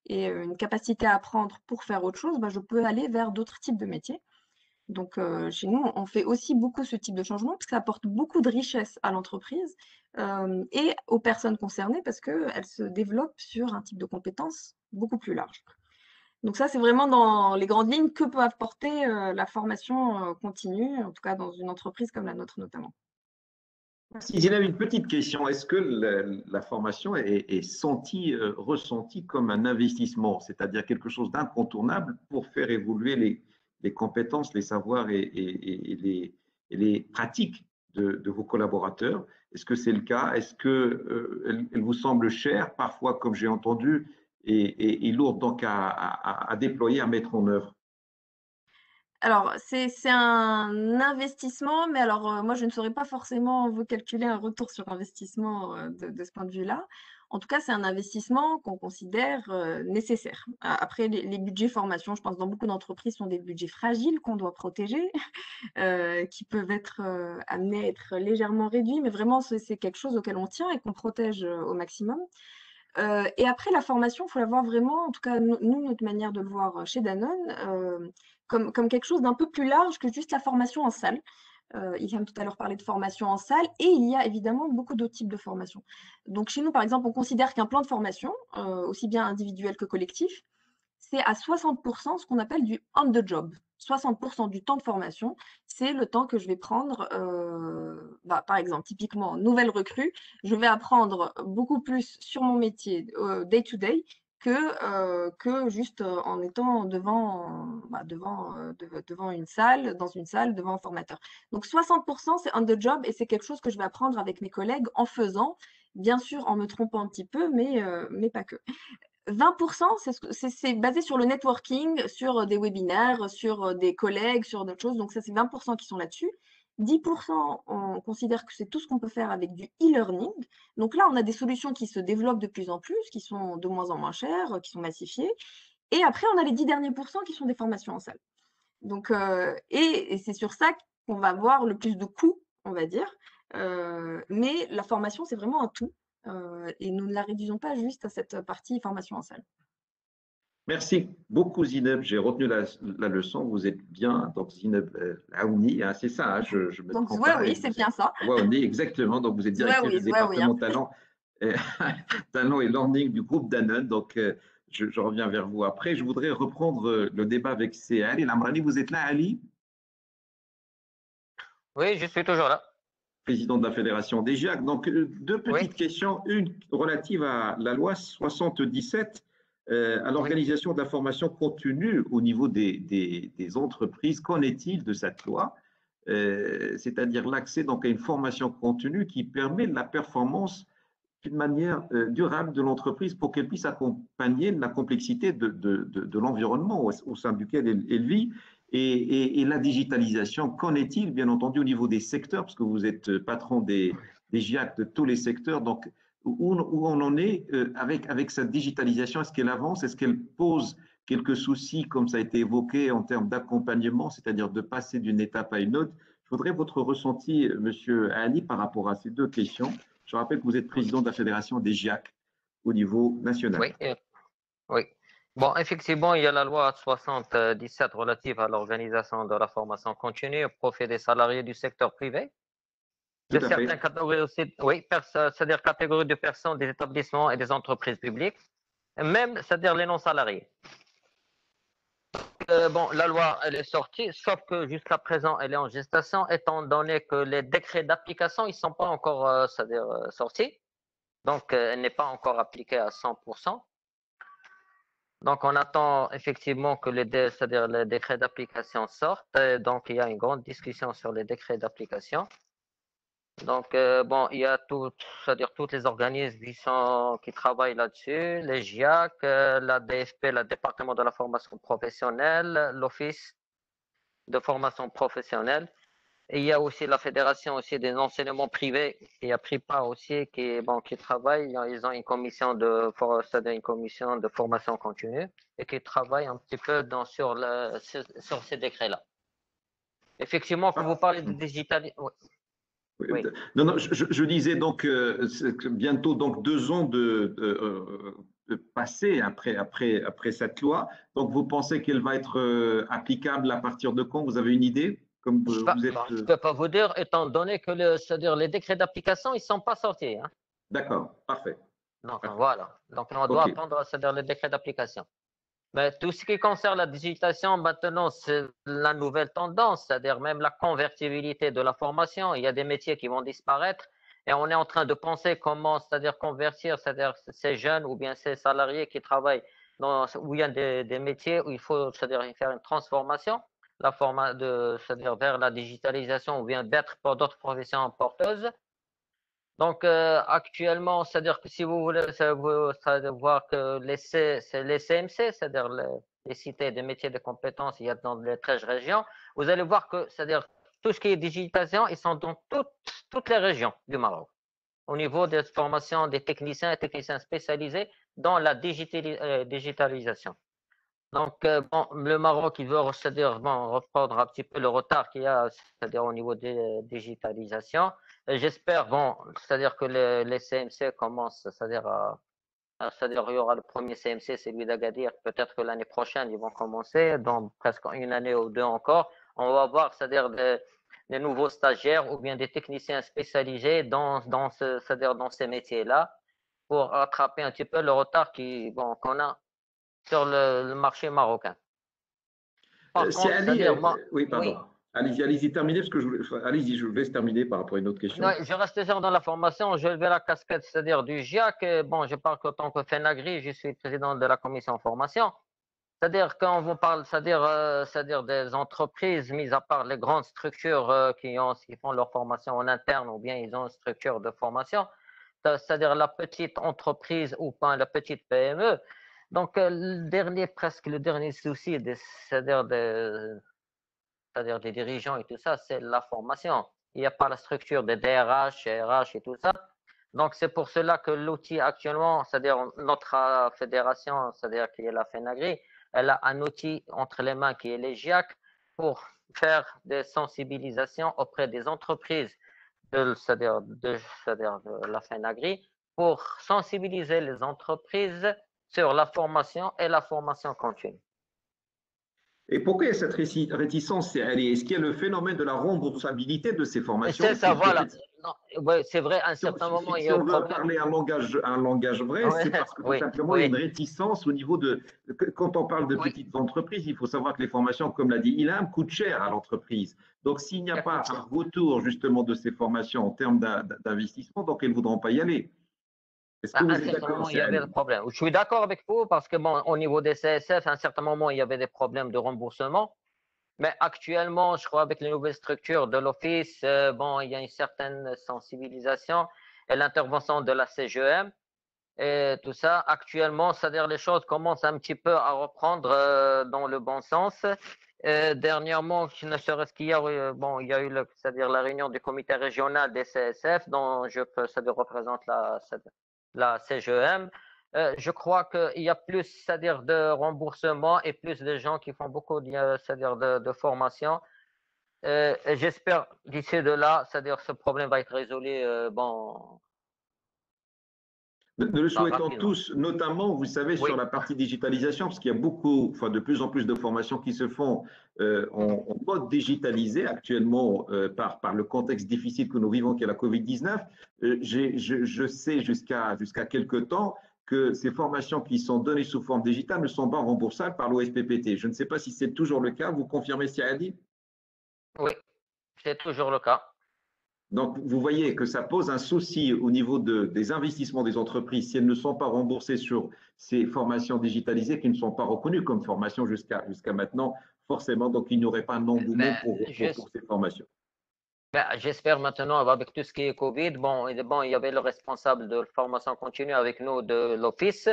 et une capacité à apprendre pour faire autre chose, bah, je peux aller vers d'autres types de métiers. Donc, chez nous, on fait aussi beaucoup ce type de changement parce que ça apporte beaucoup de richesse à l'entreprise et aux personnes concernées parce qu'elles se développent sur un type de compétences beaucoup plus large. Donc ça, c'est vraiment dans les grandes lignes que peut apporter la formation continue, en tout cas dans une entreprise comme la nôtre notamment. Si j'ai une petite question, est-ce que la formation est sentie, ressentie comme un investissement, c'est-à-dire quelque chose d'incontournable pour faire évoluer les compétences, les savoirs et les pratiques de vos collaborateurs? Est-ce que c'est le cas? Est-ce qu'elle elle vous semble chère, parfois, comme j'ai entendu, et lourde donc à déployer, à mettre en œuvre? Alors, c'est un investissement, mais alors moi, je ne saurais pas forcément vous calculer un retour sur investissement de ce point de vue-là. En tout cas, c'est un investissement qu'on considère nécessaire. Après, les budgets formation, je pense, dans beaucoup d'entreprises, sont des budgets fragiles qu'on doit protéger, qui peuvent être amenés à être légèrement réduits, mais vraiment, c'est quelque chose auquel on tient et qu'on protège au maximum. Et après, la formation, il faut la voir vraiment, en tout cas, nous, notre manière de le voir chez Danone, comme quelque chose d'un peu plus large que juste la formation en salle. Ilham tout à l'heure parlait de formation en salle et il y a évidemment beaucoup d'autres types de formations. Donc chez nous, par exemple, on considère qu'un plan de formation, aussi bien individuel que collectif, c'est à 60% ce qu'on appelle du on the job. 60% du temps de formation, c'est le temps que je vais prendre, par exemple, typiquement, nouvelle recrue, je vais apprendre beaucoup plus sur mon métier day to day que juste en étant devant une salle, dans une salle, devant un formateur. Donc 60%, c'est on the job et c'est quelque chose que je vais apprendre avec mes collègues en faisant, bien sûr en me trompant un petit peu, mais pas que. 20%, c'est basé sur le networking, sur des webinaires, sur des collègues, sur d'autres choses. Donc ça, c'est 20% qui sont là-dessus. 10%, on considère que c'est tout ce qu'on peut faire avec du e-learning. Donc là, on a des solutions qui se développent de plus en plus, qui sont de moins en moins chères, qui sont massifiées. Et après, on a les 10 derniers pourcents qui sont des formations en salle. Donc, et c'est sur ça qu'on va voir le plus de coûts, on va dire. Mais la formation, c'est vraiment un tout. Et nous ne la réduisons pas juste à cette partie formation en salle. Merci beaucoup Zineb, j'ai retenu la leçon, vous êtes bien, donc Zineb Aouni, hein, c'est ça, hein, je me Donc trompe pas. oui, c'est bien ça. Aouni, exactement, donc vous êtes directrice du département talent, talent et learning du groupe Danone, donc je reviens vers vous après. Je voudrais reprendre le débat avec Ali Lamrani, vous êtes là Ali? Oui, je suis toujours là. Président de la Fédération des GIAC. Donc, deux petites questions, une relative à la loi 77, à l'organisation de la formation continue au niveau des entreprises. Qu'en est-il de cette loi? C'est-à-dire l'accès donc à une formation continue qui permet la performance d'une manière durable de l'entreprise pour qu'elle puisse accompagner la complexité de l'environnement au sein duquel elle vit. Et la digitalisation, qu'en est-il, bien entendu, au niveau des secteurs, parce que vous êtes patron des GIAC de tous les secteurs, donc où on en est avec cette digitalisation? Est-ce qu'elle avance? Est-ce qu'elle pose quelques soucis, comme ça a été évoqué, en termes d'accompagnement, c'est-à-dire de passer d'une étape à une autre? Je voudrais votre ressenti, Monsieur Ali, par rapport à ces deux questions. Je rappelle que vous êtes président de la Fédération des GIAC au niveau national. Oui, oui. Bon, effectivement, il y a la loi 77 relative à l'organisation de la formation continue au profit des salariés du secteur privé, de certaines catégories aussi, oui, c'est-à-dire catégories de personnes, des établissements et des entreprises publiques, et même, c'est-à-dire les non-salariés. Bon, la loi, elle est sortie, sauf que jusqu'à présent, elle est en gestation, étant donné que les décrets d'application, ils ne sont pas encore, c'est-à-dire sortis. Donc, elle n'est pas encore appliquée à 100%. Donc, on attend effectivement que c'est-à-dire les décrets d'application sortent. Donc, il y a une grande discussion sur les décrets d'application. Donc, bon, il y a c'est-à-dire tous les organismes qui travaillent là-dessus, les GIAC, la DFP, le département de la formation professionnelle, l'Office de formation professionnelle. Et il y a aussi la fédération aussi des enseignements privés qui a pris part aussi, qui travaille. Ils ont une commission une commission de formation continue et qui travaille un petit peu sur ces décrets-là. Effectivement, quand vous parlez de digital, oui. Non, non, je disais donc bientôt donc 2 ans de passé après cette loi. Donc vous pensez qu'elle va être applicable à partir de quand? Vous avez une idée? Comme vous êtes. Je ne peux pas vous dire, étant donné que c'est-à-dire les décrets d'application, ils ne sont pas sortis. Hein. D'accord, parfait. Donc Parfait. voilà. Donc on doit attendre, c'est-à-dire les décrets d'application. Mais tout ce qui concerne la digitalisation, maintenant, c'est la nouvelle tendance, c'est-à-dire même la convertibilité de la formation. Il y a des métiers qui vont disparaître et on est en train de penser comment, c'est-à-dire convertir, c'est-à-dire ces jeunes ou bien ces salariés qui travaillent où il y a des métiers où il faut, c'est-à-dire faire une transformation, c'est-à-dire vers la digitalisation ou bien d'être pour d'autres professions porteuses. Donc, actuellement, c'est-à-dire que si vous voulez savoir que les CMC, c'est-à-dire les cités des métiers de compétences, il y a dans les 13 régions, vous allez voir que, c'est-à-dire tout ce qui est digitalisation, ils sont dans toutes les régions du Maroc. Au niveau des formations des techniciens et techniciens spécialisés dans la digitalisation. Donc, bon, le Maroc, il veut, c'est-à-dire, bon, reprendre un petit peu le retard qu'il y a, c'est-à-dire au niveau de digitalisation. J'espère, bon, c'est-à-dire que les CMC commencent, c'est-à-dire, c'est-à-dire, il y aura le premier CMC, celui d'Agadir. Peut-être que l'année prochaine, ils vont commencer, dans presque une année ou deux encore. On va voir, c'est-à-dire, des nouveaux stagiaires ou bien des techniciens spécialisés c'est-à-dire dans ces métiers-là pour rattraper un petit peu le retard qu'on a sur le marché marocain. Par contre, c'est-à-dire moi, oui, pardon. Oui. Allez-y, terminez, parce que allez-y, je vous laisse terminer par rapport à une autre question. Non, je reste dans la formation, je levais la casquette, c'est-à-dire du GIAC. Bon, je parle qu'en tant que FENAGRI, je suis président de la commission formation. C'est-à-dire quand on vous parle, c'est-à-dire des entreprises, mis à part les grandes structures qui font leur formation en interne ou bien ils ont une structure de formation, c'est-à-dire la petite entreprise ou pas la petite PME. Donc, presque le dernier souci, c'est-à-dire des dirigeants et tout ça, c'est la formation. Il n'y a pas la structure des DRH, RH et tout ça. Donc, c'est pour cela que l'outil actuellement, c'est-à-dire notre fédération, c'est-à-dire qui est la FENAGRI, elle a un outil entre les mains qui est les GIAC pour faire des sensibilisations auprès des entreprises, c'est-à-dire de la FENAGRI, pour sensibiliser les entreprises sur la formation et la formation continue. Et pourquoi il y a cette réticence? Est-ce qu'il y a le phénomène de la remboursabilité de ces formations? C'est ça, voilà. Ouais, c'est vrai, à un certain moment, il y a un problème. Si on veut parler un langage vrai, c'est parce que tout simplement, il y a une réticence au niveau de… Quand on parle de petites entreprises, il faut savoir que les formations, comme l'a dit Ilham, coûtent cher à l'entreprise. Donc, s'il n'y a pas un retour justement de ces formations en termes d'investissement, donc elles ne voudront pas y aller. Est-ce que vous êtes d'accord? Il y avait des problèmes. Je suis d'accord avec vous parce que, bon, au niveau des CSF, à un certain moment, il y avait des problèmes de remboursement. Mais actuellement, je crois, avec les nouvelles structures de l'Office, bon, il y a une certaine sensibilisation et l'intervention de la CGEM et tout ça. Actuellement, c'est-à-dire les choses commencent un petit peu à reprendre dans le bon sens. Dernièrement, ne serait-ce qu'hier, bon, il y a eu c'est-à-dire la réunion du comité régional des CSF, dont c'est-à-dire représente la CGEM. Je crois qu'il y a plus, c'est-à-dire de remboursement et plus de gens qui font beaucoup, c'est-à-dire de formation. J'espère d'ici de là, c'est-à-dire ce problème va être résolu. Bon. Nous le souhaitons tous, notamment, vous savez, sur la partie digitalisation, parce qu'il y a beaucoup, enfin, de plus en plus de formations qui se font en mode digitalisé actuellement par le contexte difficile que nous vivons, qui est la Covid-19. Je sais jusqu'à quelque temps que ces formations qui sont données sous forme digitale ne sont pas remboursables par l'OSPPT. Je ne sais pas si c'est toujours le cas. Vous confirmez, Siadi? Oui, c'est toujours le cas. Donc, vous voyez que ça pose un souci au niveau des investissements des entreprises si elles ne sont pas remboursées sur ces formations digitalisées qui ne sont pas reconnues comme formations jusqu'à maintenant, forcément. Donc, il n'y aurait pas un engouement pour ces formations. J'espère maintenant, avec tout ce qui est Covid, bon, il y avait le responsable de formation continue avec nous de l'Office.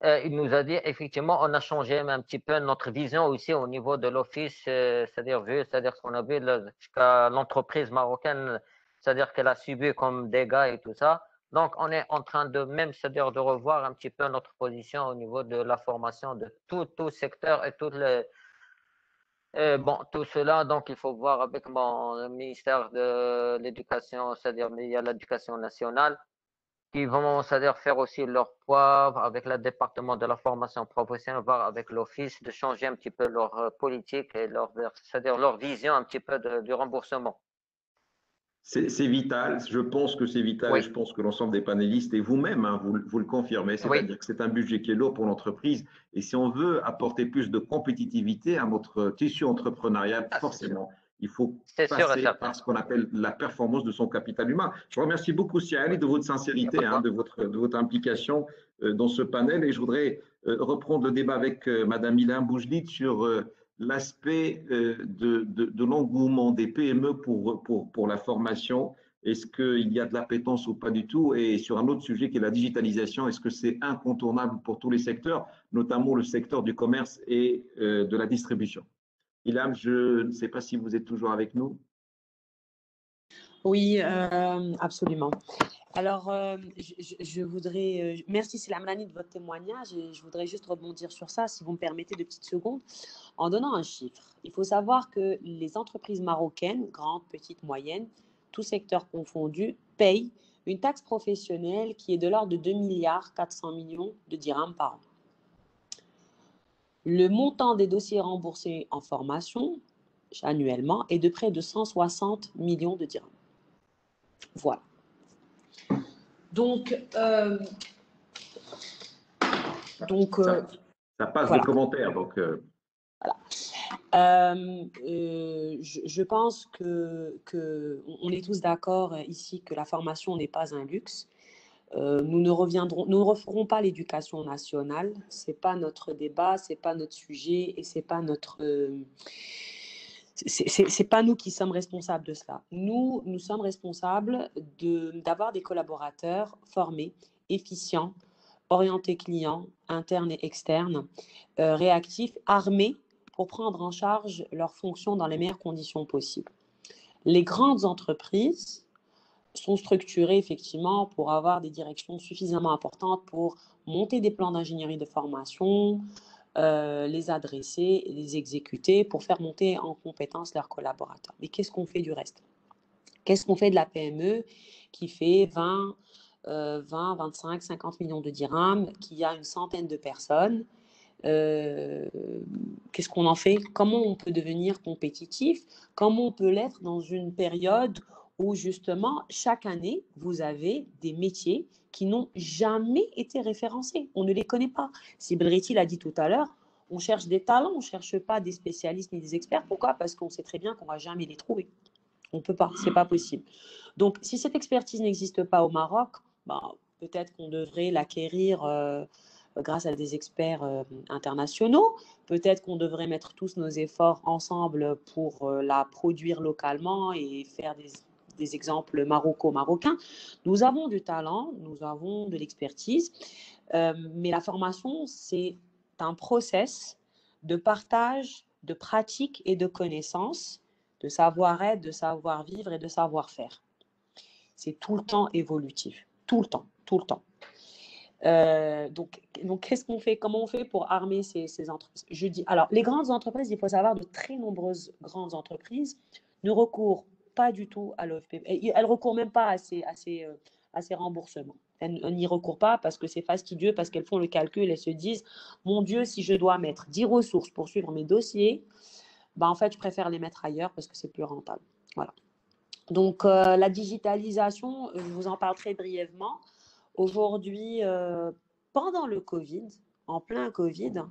Il nous a dit, effectivement, on a changé un petit peu notre vision aussi au niveau de l'Office, c'est-à-dire ce qu'on a vu jusqu'à l'entreprise marocaine, c'est-à-dire qu'elle a subi comme dégâts et tout ça. Donc, on est en train de même, c'est-à-dire de revoir un petit peu notre position au niveau de la formation de tout secteur et Bon, tout cela, donc, il faut voir avec mon ministère de l'Éducation, c'est-à-dire il y a l'Éducation nationale, qui vont, c'est-à-dire faire aussi leur poids avec le département de la formation professionnelle, voir avec l'office de changer un petit peu leur politique et leur, c'est-à-dire leur vision un petit peu du remboursement. C'est vital, je pense que c'est vital et Oui, je pense que l'ensemble des panélistes et vous-même, hein, vous le confirmez, oui, c'est-à-dire que c'est un budget qui est lourd pour l'entreprise et si on veut apporter plus de compétitivité à notre tissu entrepreneurial, ah, forcément, il faut c'est sûr et passer par certain. ce qu'on appelle la performance de son capital humain. Je vous remercie beaucoup, Siali, de votre Il n'y a pas sincérité, de hein, quoi. de votre implication dans ce panel et je voudrais reprendre le débat avec Madame Ilham Boujlit sur l'aspect de l'engouement des PME pour la formation. Est-ce qu'il y a de l'appétence ou pas du tout? Et sur un autre sujet qui est la digitalisation, est-ce que c'est incontournable pour tous les secteurs, notamment le secteur du commerce et de la distribution? Ilham, je ne sais pas si vous êtes toujours avec nous. Oui, absolument. Alors, je voudrais, merci Selamlani de votre témoignage et je voudrais juste rebondir sur ça, si vous me permettez de petites secondes, en donnant un chiffre. Il faut savoir que les entreprises marocaines, grandes, petites, moyennes, tous secteurs confondus, payent une taxe professionnelle qui est de l'ordre de 2 milliards 400 millions de dirhams par an. Le montant des dossiers remboursés en formation annuellement est de près de 160 millions de dirhams. Voilà. Donc, Ça passe voilà. de commentaires. Donc, Voilà. Je pense on est tous d'accord ici que la formation n'est pas un luxe. Nous ne referons pas l'éducation nationale. C'est pas notre débat, c'est pas notre sujet et c'est pas notre. C'est pas nous qui sommes responsables de cela. Nous sommes responsables d'avoir des collaborateurs formés, efficients, orientés clients, internes et externes, réactifs, armés pour prendre en charge leurs fonctions dans les meilleures conditions possibles. Les grandes entreprises sont structurées effectivement pour avoir des directions suffisamment importantes pour monter des plans d'ingénierie de formation, les adresser, les exécuter pour faire monter en compétence leurs collaborateurs. Mais qu'est-ce qu'on fait du reste? Qu'est-ce qu'on fait de la PME qui fait 20, 25, 50 millions de dirhams, qui a une centaine de personnes? Qu'est-ce qu'on en fait? Comment on peut devenir compétitif? Comment on peut l'être dans une période où justement chaque année vous avez des métiers qui n'ont jamais été référencés? On ne les connaît pas. Si Belriti l'a dit tout à l'heure, on cherche des talents, on ne cherche pas des spécialistes ni des experts. Pourquoi? Parce qu'on sait très bien qu'on ne va jamais les trouver. On ne peut pas, ce n'est pas possible. Donc, si cette expertise n'existe pas au Maroc, peut-être qu'on devrait l'acquérir grâce à des experts internationaux. Peut-être qu'on devrait mettre tous nos efforts ensemble pour la produire localement et faire des exemples marocains. Nous avons du talent, nous avons de l'expertise, mais la formation, c'est un process de partage de pratiques et de connaissances, de savoir-être, de savoir-vivre et de savoir-faire. C'est tout le temps évolutif, tout le temps. Donc qu'est-ce qu'on fait? Comment on fait pour armer ces entreprises? Je dis, alors, les grandes entreprises, il faut savoir, de très nombreuses grandes entreprises ne recourent pas du tout à l'OFP. Elles ne recourent même pas à ces remboursements. Elles n'y recourent pas parce que c'est fastidieux, parce qu'elles font le calcul, elles se disent, mon Dieu, si je dois mettre 10 ressources pour suivre mes dossiers, en fait, je préfère les mettre ailleurs parce que c'est plus rentable. Voilà. Donc, la digitalisation, je vous en parle très brièvement. Aujourd'hui, pendant le Covid, en plein Covid,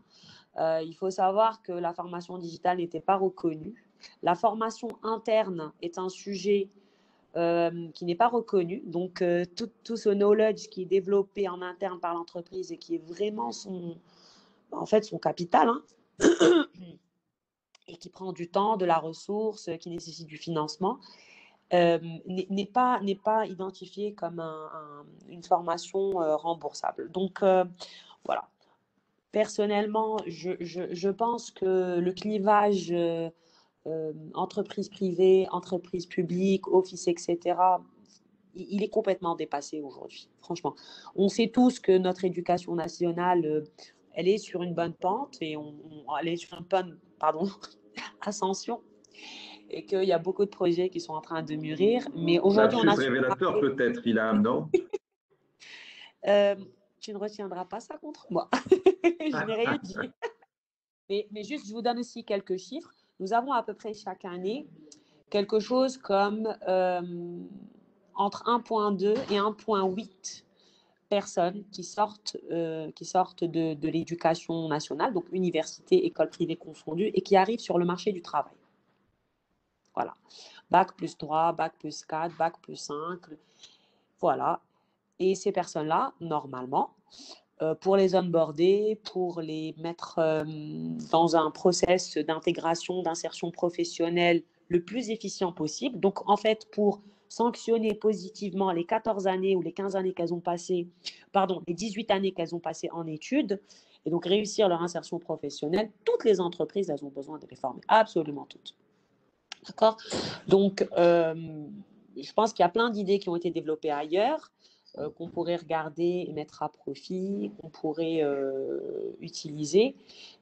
il faut savoir que la formation digitale n'était pas reconnue. La formation interne est un sujet qui n'est pas reconnu. Donc, tout ce knowledge qui est développé en interne par l'entreprise et qui est vraiment son capital, hein, et qui prend du temps, de la ressource, qui nécessite du financement, n'est pas identifié comme une formation remboursable. Donc, voilà. Personnellement, je pense que le clivage entreprise privée, entreprise publique, office, etc., il est complètement dépassé aujourd'hui, franchement. On sait tous que notre éducation nationale, elle est sur une bonne pente et elle est sur une bonne, pardon, ascension et qu'il y a beaucoup de projets qui sont en train de mûrir. Mais aujourd'hui, on Lapsus a... révélateur peut-être, Ilham, non? Tu ne retiendras pas ça contre moi. Je n'ai rien dit. Mais juste, je vous donne aussi quelques chiffres. Nous avons à peu près chaque année quelque chose comme entre 1,2 et 1,8 personnes qui sortent de l'éducation nationale, donc université, école privée confondue, et qui arrivent sur le marché du travail. Voilà. Bac plus 3, bac plus 4, bac plus 5. Voilà. Et ces personnes-là, normalement, pour les onboarder, pour les mettre dans un process d'intégration, d'insertion professionnelle le plus efficient possible. Donc, en fait, pour sanctionner positivement les 14 années ou les 15 années qu'elles ont passées, pardon, les 18 années qu'elles ont passées en études, et donc réussir leur insertion professionnelle, toutes les entreprises, elles ont besoin de les former, absolument toutes. D'accord? Donc, je pense qu'il y a plein d'idées qui ont été développées ailleurs, qu'on pourrait regarder et mettre à profit, qu'on pourrait utiliser.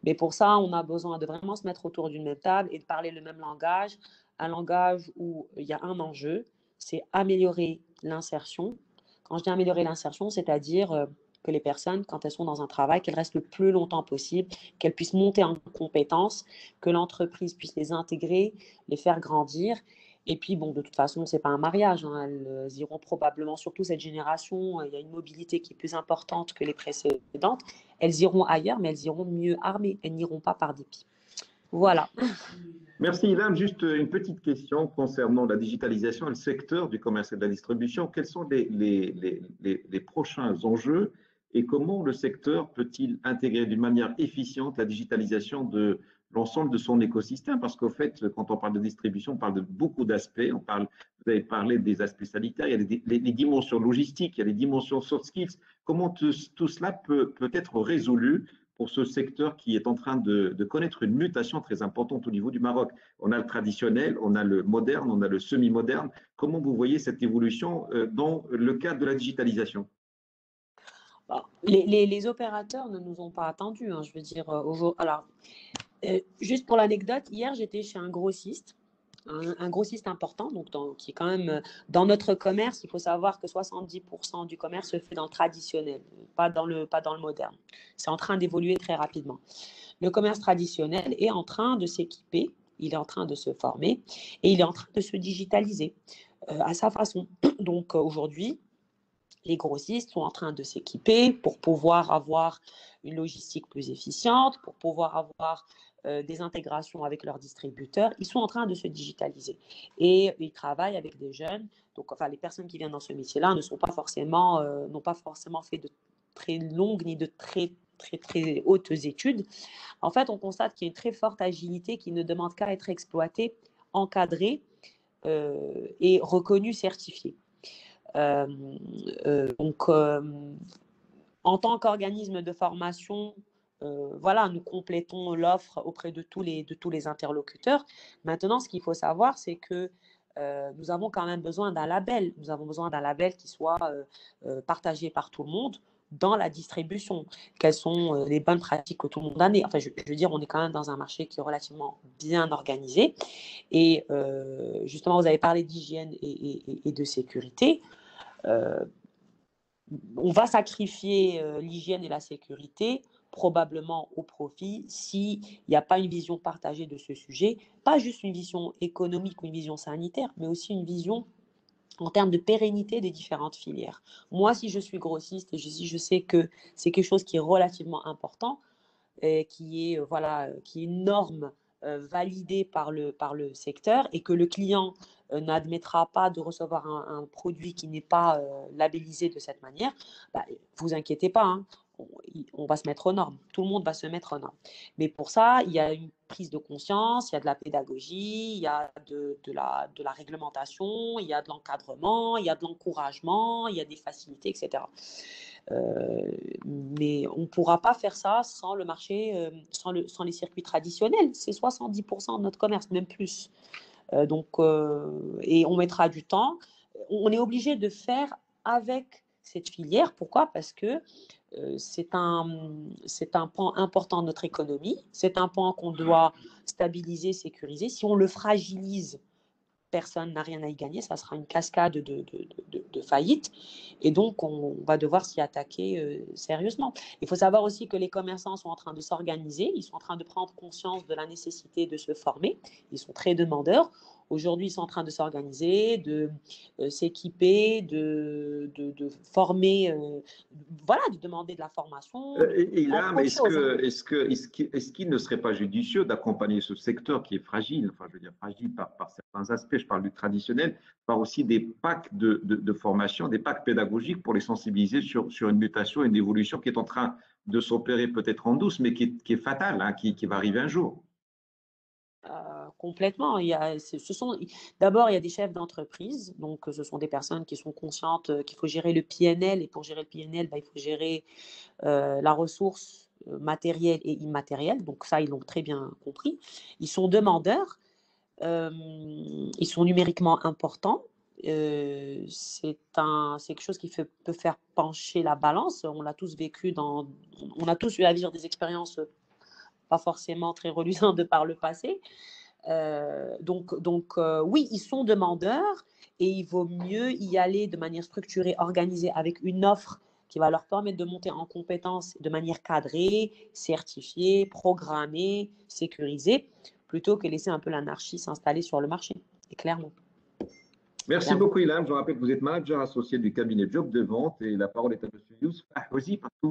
Mais pour ça, on a besoin de vraiment se mettre autour d'une même table et de parler le même langage, un langage où il y a un enjeu, c'est améliorer l'insertion. Quand je dis améliorer l'insertion, c'est-à-dire que les personnes, quand elles sont dans un travail, qu'elles restent le plus longtemps possible, qu'elles puissent monter en compétences, que l'entreprise puisse les intégrer, les faire grandir. Et puis, bon, de toute façon, ce n'est pas un mariage. Hein. Elles iront probablement, surtout cette génération, il y a une mobilité qui est plus importante que les précédentes. Elles iront ailleurs, mais elles iront mieux armées. Elles n'iront pas par dépit. Voilà. Merci, Ilham. Juste une petite question concernant la digitalisation et le secteur du commerce et de la distribution. Quels sont les prochains enjeux et comment le secteur peut-il intégrer d'une manière efficiente la digitalisation de l'ensemble de son écosystème? Parce qu'au fait, quand on parle de distribution, on parle de beaucoup d'aspects. Vous avez parlé des aspects sanitaires, il y a les dimensions logistiques, il y a les dimensions soft skills. Comment tout cela peut être résolu pour ce secteur qui est en train de connaître une mutation très importante au niveau du Maroc? On a le traditionnel, on a le moderne, on a le semi-moderne. Comment vous voyez cette évolution dans le cadre de la digitalisation? Les opérateurs ne nous ont pas attendus. Hein, je veux dire, alors, juste pour l'anecdote, hier, j'étais chez un grossiste. Un grossiste important, donc qui est quand même dans notre commerce. Il faut savoir que 70% du commerce se fait dans le traditionnel, pas dans le moderne. C'est en train d'évoluer très rapidement. Le commerce traditionnel est en train de s'équiper, il est en train de se former et il est en train de se digitaliser à sa façon. Donc aujourd'hui, les grossistes sont en train de s'équiper pour pouvoir avoir une logistique plus efficiente, pour pouvoir avoir des intégrations avec leurs distributeurs. Ils sont en train de se digitaliser et ils travaillent avec des jeunes. Donc, enfin, les personnes qui viennent dans ce métier-là n'ont pas forcément fait de très longues ni de très hautes études. En fait, on constate qu'il y a une très forte agilité qui ne demande qu'à être exploitée, encadrée et reconnue, certifiée. Donc, en tant qu'organisme de formation, voilà, nous complétons l'offre auprès de tous les interlocuteurs. Maintenant, ce qu'il faut savoir, c'est que nous avons quand même besoin d'un label. Nous avons besoin d'un label qui soit partagé par tout le monde dans la distribution. Quelles sont les bonnes pratiques que tout le monde a? Enfin, je veux dire, on est quand même dans un marché qui est relativement bien organisé. Et justement, vous avez parlé d'hygiène et de sécurité. On va sacrifier l'hygiène et la sécurité probablement au profit s'il n'y a pas une vision partagée de ce sujet, pas juste une vision économique ou une vision sanitaire, mais aussi une vision en termes de pérennité des différentes filières. Moi, si je suis grossiste et si je sais que c'est quelque chose qui est relativement important, qui est une norme validée par le secteur et que le client n'admettra pas de recevoir un produit qui n'est pas labellisé de cette manière, vous inquiétez pas, hein, on va se mettre aux normes. Tout le monde va se mettre aux normes. Mais pour ça, il y a une prise de conscience, il y a de la pédagogie, il y a de la réglementation, il y a de l'encadrement, il y a de l'encouragement, il y a des facilités, etc. Mais on ne pourra pas faire ça sans le marché, sans les circuits traditionnels. C'est 70% de notre commerce, même plus. Et on mettra du temps. On est obligé de faire avec cette filière. Pourquoi? Parce que c'est un pan important de notre économie. C'est un pan qu'on doit stabiliser, sécuriser. Si on le fragilise, personne n'a rien à y gagner. Ça sera une cascade de faillites. Et donc, on va devoir s'y attaquer sérieusement. Il faut savoir aussi que les commerçants sont en train de s'organiser. Ils sont en train de prendre conscience de la nécessité de se former. Ils sont très demandeurs. Aujourd'hui, ils sont en train de s'organiser, de s'équiper, de former, voilà, de demander de la formation, Ilham, autre chose. est-ce qu'il ne serait pas judicieux d'accompagner ce secteur qui est fragile, enfin je veux dire fragile par certains aspects, je parle du traditionnel, par aussi des packs de formation, des packs pédagogiques pour les sensibiliser sur une mutation, une évolution qui est en train de s'opérer peut-être en douce, mais qui est fatale, hein, qui va arriver un jour. Complètement. D'abord, il y a des chefs d'entreprise, donc ce sont des personnes qui sont conscientes qu'il faut gérer le PNL, et pour gérer le PNL, il faut gérer la ressource matérielle et immatérielle, donc ça, ils l'ont très bien compris. Ils sont demandeurs, ils sont numériquement importants, c'est quelque chose qui peut faire pencher la balance. On l'a tous vécu on a tous eu à vivre des expériences pas forcément très reluisantes de par le passé. Oui, ils sont demandeurs et il vaut mieux y aller de manière structurée, organisée, avec une offre qui va leur permettre de monter en compétences de manière cadrée, certifiée, programmée, sécurisée, plutôt que laisser un peu l'anarchie s'installer sur le marché. Et clairement. Merci beaucoup, Ilham. Je rappelle que vous êtes manager associé du cabinet Job de Vente et la parole est à M. Youssef Ahouzi parce que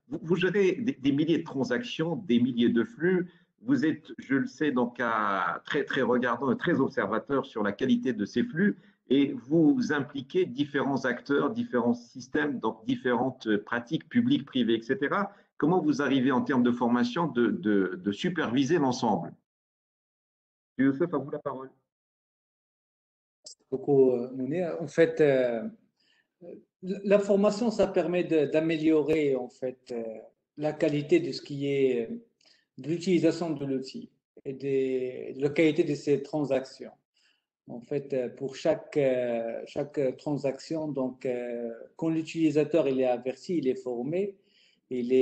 vous gérez des milliers de transactions, des milliers de flux. Vous êtes, je le sais, donc très, très regardant et très observateur sur la qualité de ces flux et vous impliquez différents acteurs, différents systèmes, donc différentes pratiques publiques, privées, etc. Comment vous arrivez en termes de formation de superviser l'ensemble? Youssef, à vous la parole. Beaucoup, Mounir. En fait, la formation, ça permet d'améliorer en fait la qualité de ce qui est de l'utilisation de l'outil et de la qualité de ces transactions. En fait, pour chaque transaction, donc quand l'utilisateur il est averti, il est formé, il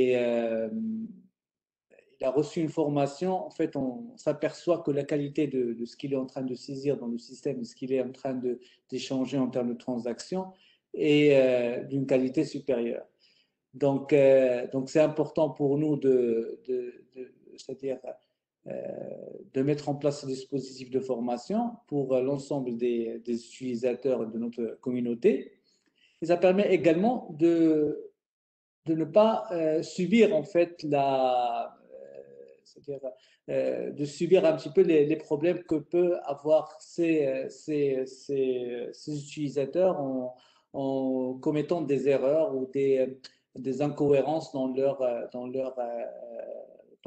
a reçu une formation, en fait, on s'aperçoit que la qualité de ce qu'il est en train de saisir dans le système, de ce qu'il est en train d'échanger en termes de transactions, est d'une qualité supérieure. Donc c'est important pour nous c'est-à-dire de mettre en place ce dispositif de formation pour l'ensemble des utilisateurs de notre communauté. Et ça permet également de ne pas subir en fait c'est-à-dire de subir un petit peu les problèmes que peut avoir ces utilisateurs en commettant des erreurs ou des incohérences dans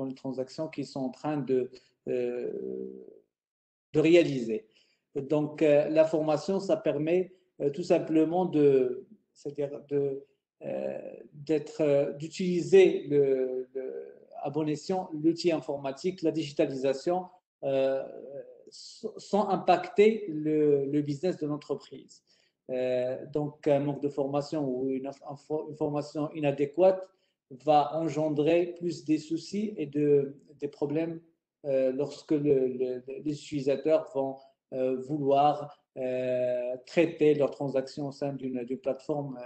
les transactions qu'ils sont en train de réaliser. Donc, la formation, ça permet tout simplement d'utiliser à bon escient l'outil informatique, la digitalisation, sans impacter le business de l'entreprise. Donc, un manque de formation ou une formation inadéquate va engendrer plus des soucis et des problèmes lorsque les utilisateurs vont vouloir traiter leurs transactions au sein d'une plateforme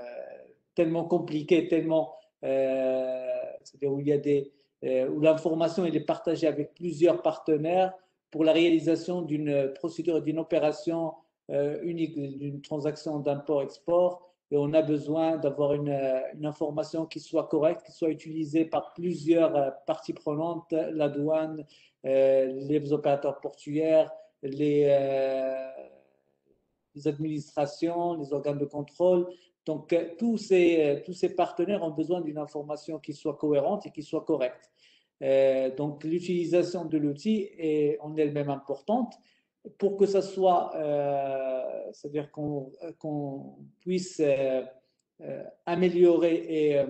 tellement compliquée, tellement c'est-à-dire où l'information est partagée avec plusieurs partenaires pour la réalisation d'une procédure, d'une opération unique, d'une transaction d'import-export. Et on a besoin d'avoir une information qui soit correcte, qui soit utilisée par plusieurs parties prenantes, la douane, les opérateurs portuaires, les administrations, les organes de contrôle. Donc, tous ces partenaires ont besoin d'une information qui soit cohérente et qui soit correcte. Donc, l'utilisation de l'outil est en elle-même importante pour que ça soit, c'est-à-dire qu'on puisse améliorer et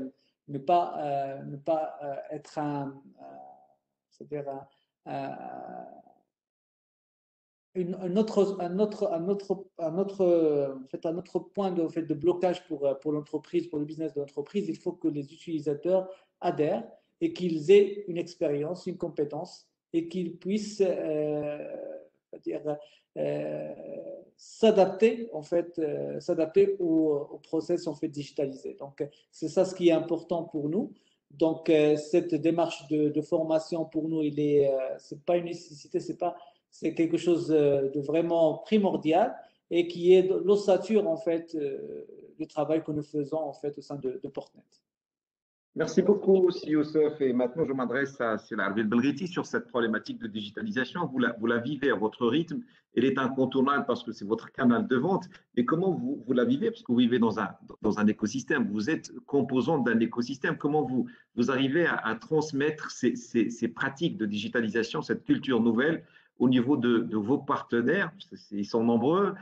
ne pas être c'est-à-dire un autre point de blocage pour l'entreprise, pour le business de l'entreprise. Il faut que les utilisateurs adhèrent et qu'ils aient une expérience, une compétence et qu'ils puissent euh, s'adapter s'adapter au process digitalisé. Donc, c'est ça ce qui est important pour nous. Donc, cette démarche de formation pour nous, c'est pas une nécessité, c'est quelque chose de vraiment primordial et qui est l'ossature du travail que nous faisons au sein de Portnet. Merci beaucoup, Si Youssef. Et maintenant, je m'adresse à Sila Belghiti sur cette problématique de digitalisation. Vous la vivez à votre rythme. Elle est incontournable parce que c'est votre canal de vente. Mais comment vous la vivez? Parce que vous vivez dans un écosystème. Vous êtes composante d'un écosystème. Comment vous arrivez à transmettre ces pratiques de digitalisation, cette culture nouvelle au niveau de vos partenaires? Ils sont nombreux.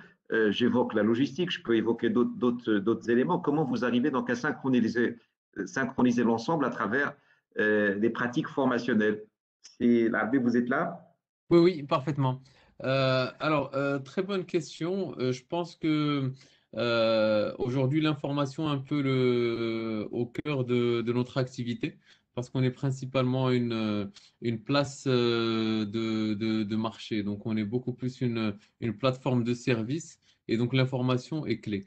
J'évoque la logistique. Je peux évoquer d'autres éléments. Comment vous arrivez donc à synchroniser l'ensemble à travers des pratiques formationnelles? L'Abbé, vous êtes là? Oui, oui, parfaitement. Très bonne question. Je pense que aujourd'hui, l'information est un peu au cœur de notre activité parce qu'on est principalement une place de marché. Donc, on est beaucoup plus une plateforme de service et donc l'information est clé.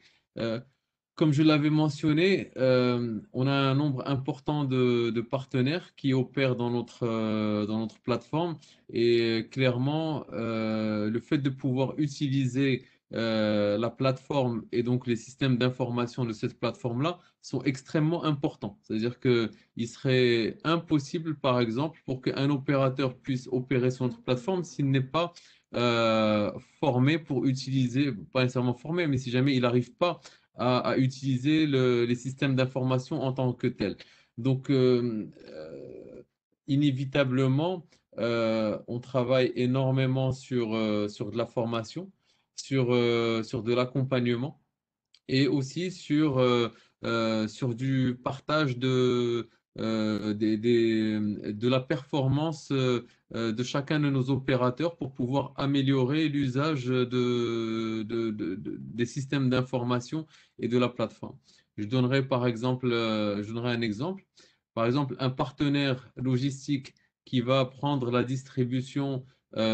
Comme je l'avais mentionné, on a un nombre important de partenaires qui opèrent dans notre plateforme et clairement, le fait de pouvoir utiliser la plateforme et donc les systèmes d'information de cette plateforme-là sont extrêmement importants. C'est-à-dire qu'il serait impossible, par exemple, pour qu'un opérateur puisse opérer sur notre plateforme s'il n'est pas formé pour utiliser, pas nécessairement formé, mais si jamais il n'arrive pas à utiliser les systèmes d'information en tant que tels. Donc, inévitablement, on travaille énormément sur de la formation, sur de l'accompagnement et aussi sur du partage de la performance de chacun de nos opérateurs pour pouvoir améliorer l'usage des systèmes d'information et de la plateforme. Je donnerai un exemple. Par exemple, un partenaire logistique qui va prendre la distribution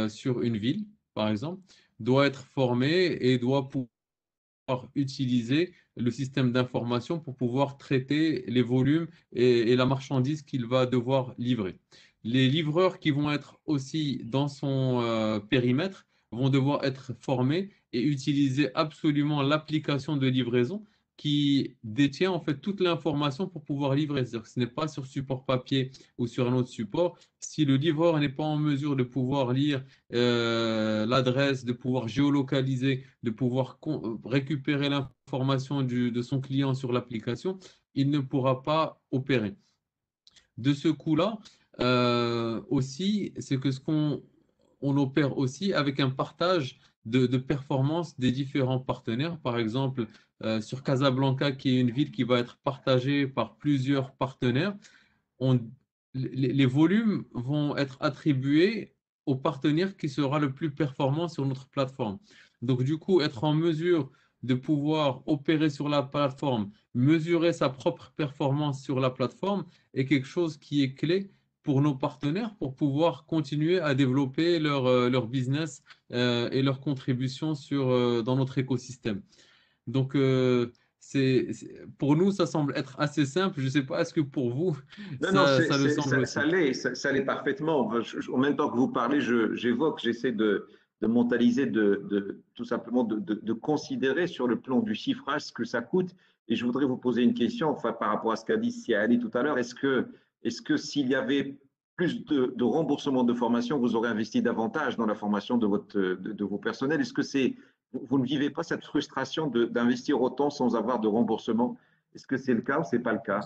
sur une ville, par exemple, doit être formé et doit pouvoir utiliser le système d'information pour pouvoir traiter les volumes et la marchandise qu'il va devoir livrer. Les livreurs qui vont être aussi dans son périmètre vont devoir être formés et utiliser absolument l'application de livraison qui détient en fait toute l'information pour pouvoir livrer. C'est-à-dire que ce n'est pas sur support papier ou sur un autre support. Si le livreur n'est pas en mesure de pouvoir lire l'adresse, de pouvoir géolocaliser, de pouvoir récupérer l'information de son client sur l'application, il ne pourra pas opérer. De ce coup-là, aussi, c'est que on opère aussi avec un partage de performance des différents partenaires. Par exemple, sur Casablanca, qui est une ville qui va être partagée par plusieurs partenaires, les volumes vont être attribués au partenaire qui sera le plus performant sur notre plateforme. Donc, du coup, être en mesure de pouvoir opérer sur la plateforme, mesurer sa propre performance sur la plateforme est quelque chose qui est clé pour nos partenaires pour pouvoir continuer à développer leur business et leur contribution dans notre écosystème. Donc, pour nous, ça semble être assez simple. Je ne sais pas, est-ce que pour vous, Non, ça le semble aussi? ça l'est parfaitement. En même temps que vous parlez, j'essaie de mentaliser, tout simplement de considérer sur le plan du chiffrage ce que ça coûte. Et je voudrais vous poser une question, enfin, par rapport à ce qu'a dit Siali tout à l'heure. Est-ce que s'il y avait plus de remboursement de formation, vous aurez investi davantage dans la formation de vos personnels? Est-ce que vous ne vivez pas cette frustration d'investir autant sans avoir de remboursement? Est-ce que c'est le cas ou c'est pas le cas?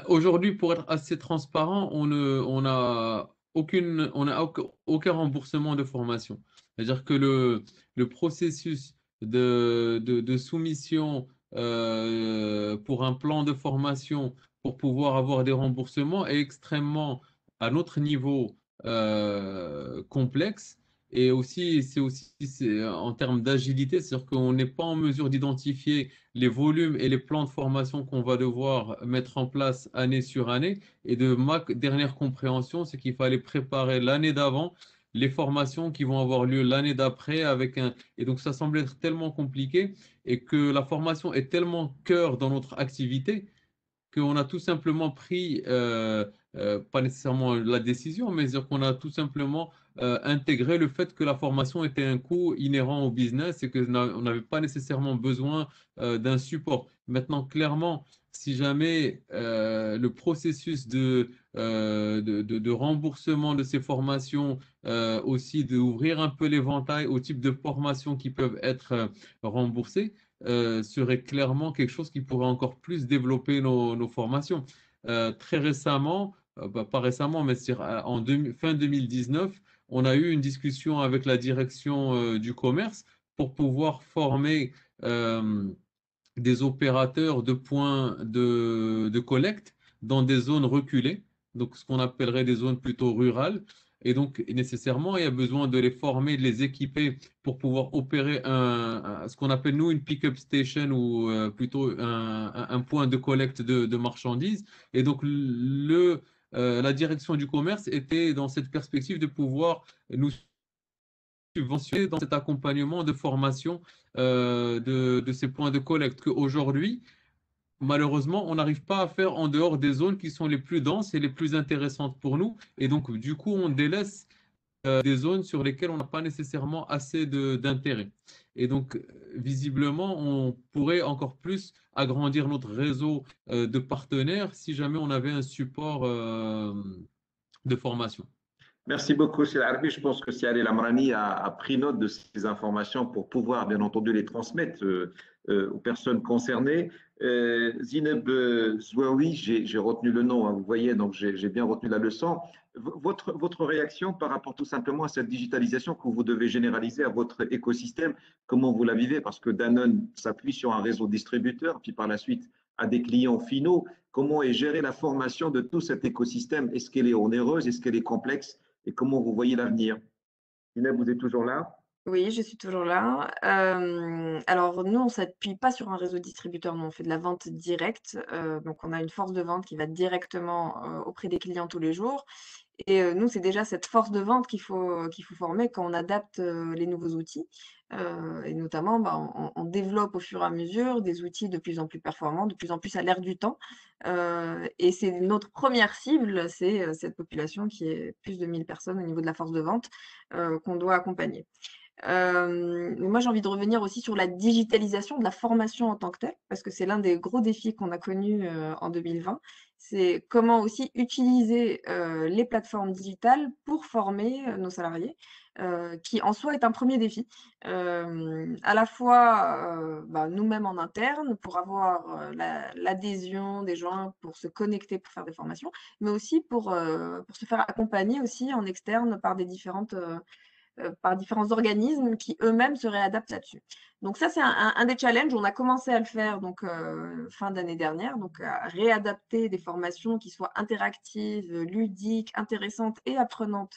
Aujourd'hui, pour être assez transparent, on n'a aucun remboursement de formation. C'est-à-dire que le processus de soumission pour un plan de formation pour pouvoir avoir des remboursements est extrêmement, à notre niveau, complexe. Et aussi, en termes d'agilité, c'est-à-dire qu'on n'est pas en mesure d'identifier les volumes et les plans de formation qu'on va devoir mettre en place année sur année. Et de ma dernière compréhension, c'est qu'il fallait préparer l'année d'avant les formations qui vont avoir lieu l'année d'après avec un... Et donc, ça semble être tellement compliqué et que la formation est tellement cœur dans notre activité qu'on a tout simplement pris, pas nécessairement la décision, mais dire qu'on a tout simplement intégré le fait que la formation était un coût inhérent au business et on n'avait pas nécessairement besoin d'un support. Maintenant, clairement, si jamais le processus de remboursement de ces formations, aussi d'ouvrir un peu l'éventail au type de formations qui peuvent être remboursées, serait clairement quelque chose qui pourrait encore plus développer nos formations. Très récemment, pas récemment, mais fin 2019, on a eu une discussion avec la direction du commerce pour pouvoir former des opérateurs de points de collecte dans des zones reculées, donc ce qu'on appellerait des zones plutôt rurales. Et donc, nécessairement, il y a besoin de les former, de les équiper pour pouvoir opérer ce qu'on appelle, nous, une pick-up station ou plutôt un point de collecte de marchandises. Et donc, la direction du commerce était dans cette perspective de pouvoir nous subventionner dans cet accompagnement de formation de ces points de collecte qu'aujourd'hui, malheureusement, on n'arrive pas à faire en dehors des zones qui sont les plus denses et les plus intéressantes pour nous. Et donc, du coup, on délaisse des zones sur lesquelles on n'a pas nécessairement assez d'intérêt. Et donc, visiblement, on pourrait encore plus agrandir notre réseau de partenaires si jamais on avait un support de formation. Merci beaucoup, Sir Arbi. Je pense que Siad El Amrani a pris note de ces informations pour pouvoir, bien entendu, les transmettre aux personnes concernées. Zineb Zouaoui, j'ai retenu le nom, hein, vous voyez, donc j'ai bien retenu la leçon. Votre réaction par rapport tout simplement à cette digitalisation que vous devez généraliser à votre écosystème, comment vous la vivez? Parce que Danone s'appuie sur un réseau distributeur, puis par la suite à des clients finaux. Comment est gérée la formation de tout cet écosystème? Est-ce qu'elle est onéreuse? Est-ce qu'elle est complexe? Et comment vous voyez l'avenir? Inès, vous êtes toujours là? Oui, je suis toujours là. Alors nous, on ne s'appuie pas sur un réseau distributeur, nous on fait de la vente directe, donc on a une force de vente qui va directement, auprès des clients tous les jours et nous, c'est déjà cette force de vente qu'il faut former quand on adapte, les nouveaux outils, et notamment, bah, on développe au fur et à mesure des outils de plus en plus performants, de plus en plus à l'air du temps, et c'est notre première cible, c'est, cette population qui est plus de 1 000 personnes au niveau de la force de vente, qu'on doit accompagner. Mais moi, j'ai envie de revenir aussi sur la digitalisation de la formation en tant que telle, parce que c'est l'un des gros défis qu'on a connus, en 2020. C'est comment aussi utiliser, les plateformes digitales pour former, nos salariés, qui en soi est un premier défi. À la fois, bah, nous-mêmes en interne pour avoir, l'adhésion des gens pour se connecter, pour faire des formations, mais aussi pour se faire accompagner aussi en externe par différents organismes qui eux-mêmes se réadaptent là-dessus. Donc ça, c'est un des challenges. On a commencé à le faire donc fin d'année dernière, donc à réadapter des formations qui soient interactives, ludiques, intéressantes et apprenantes,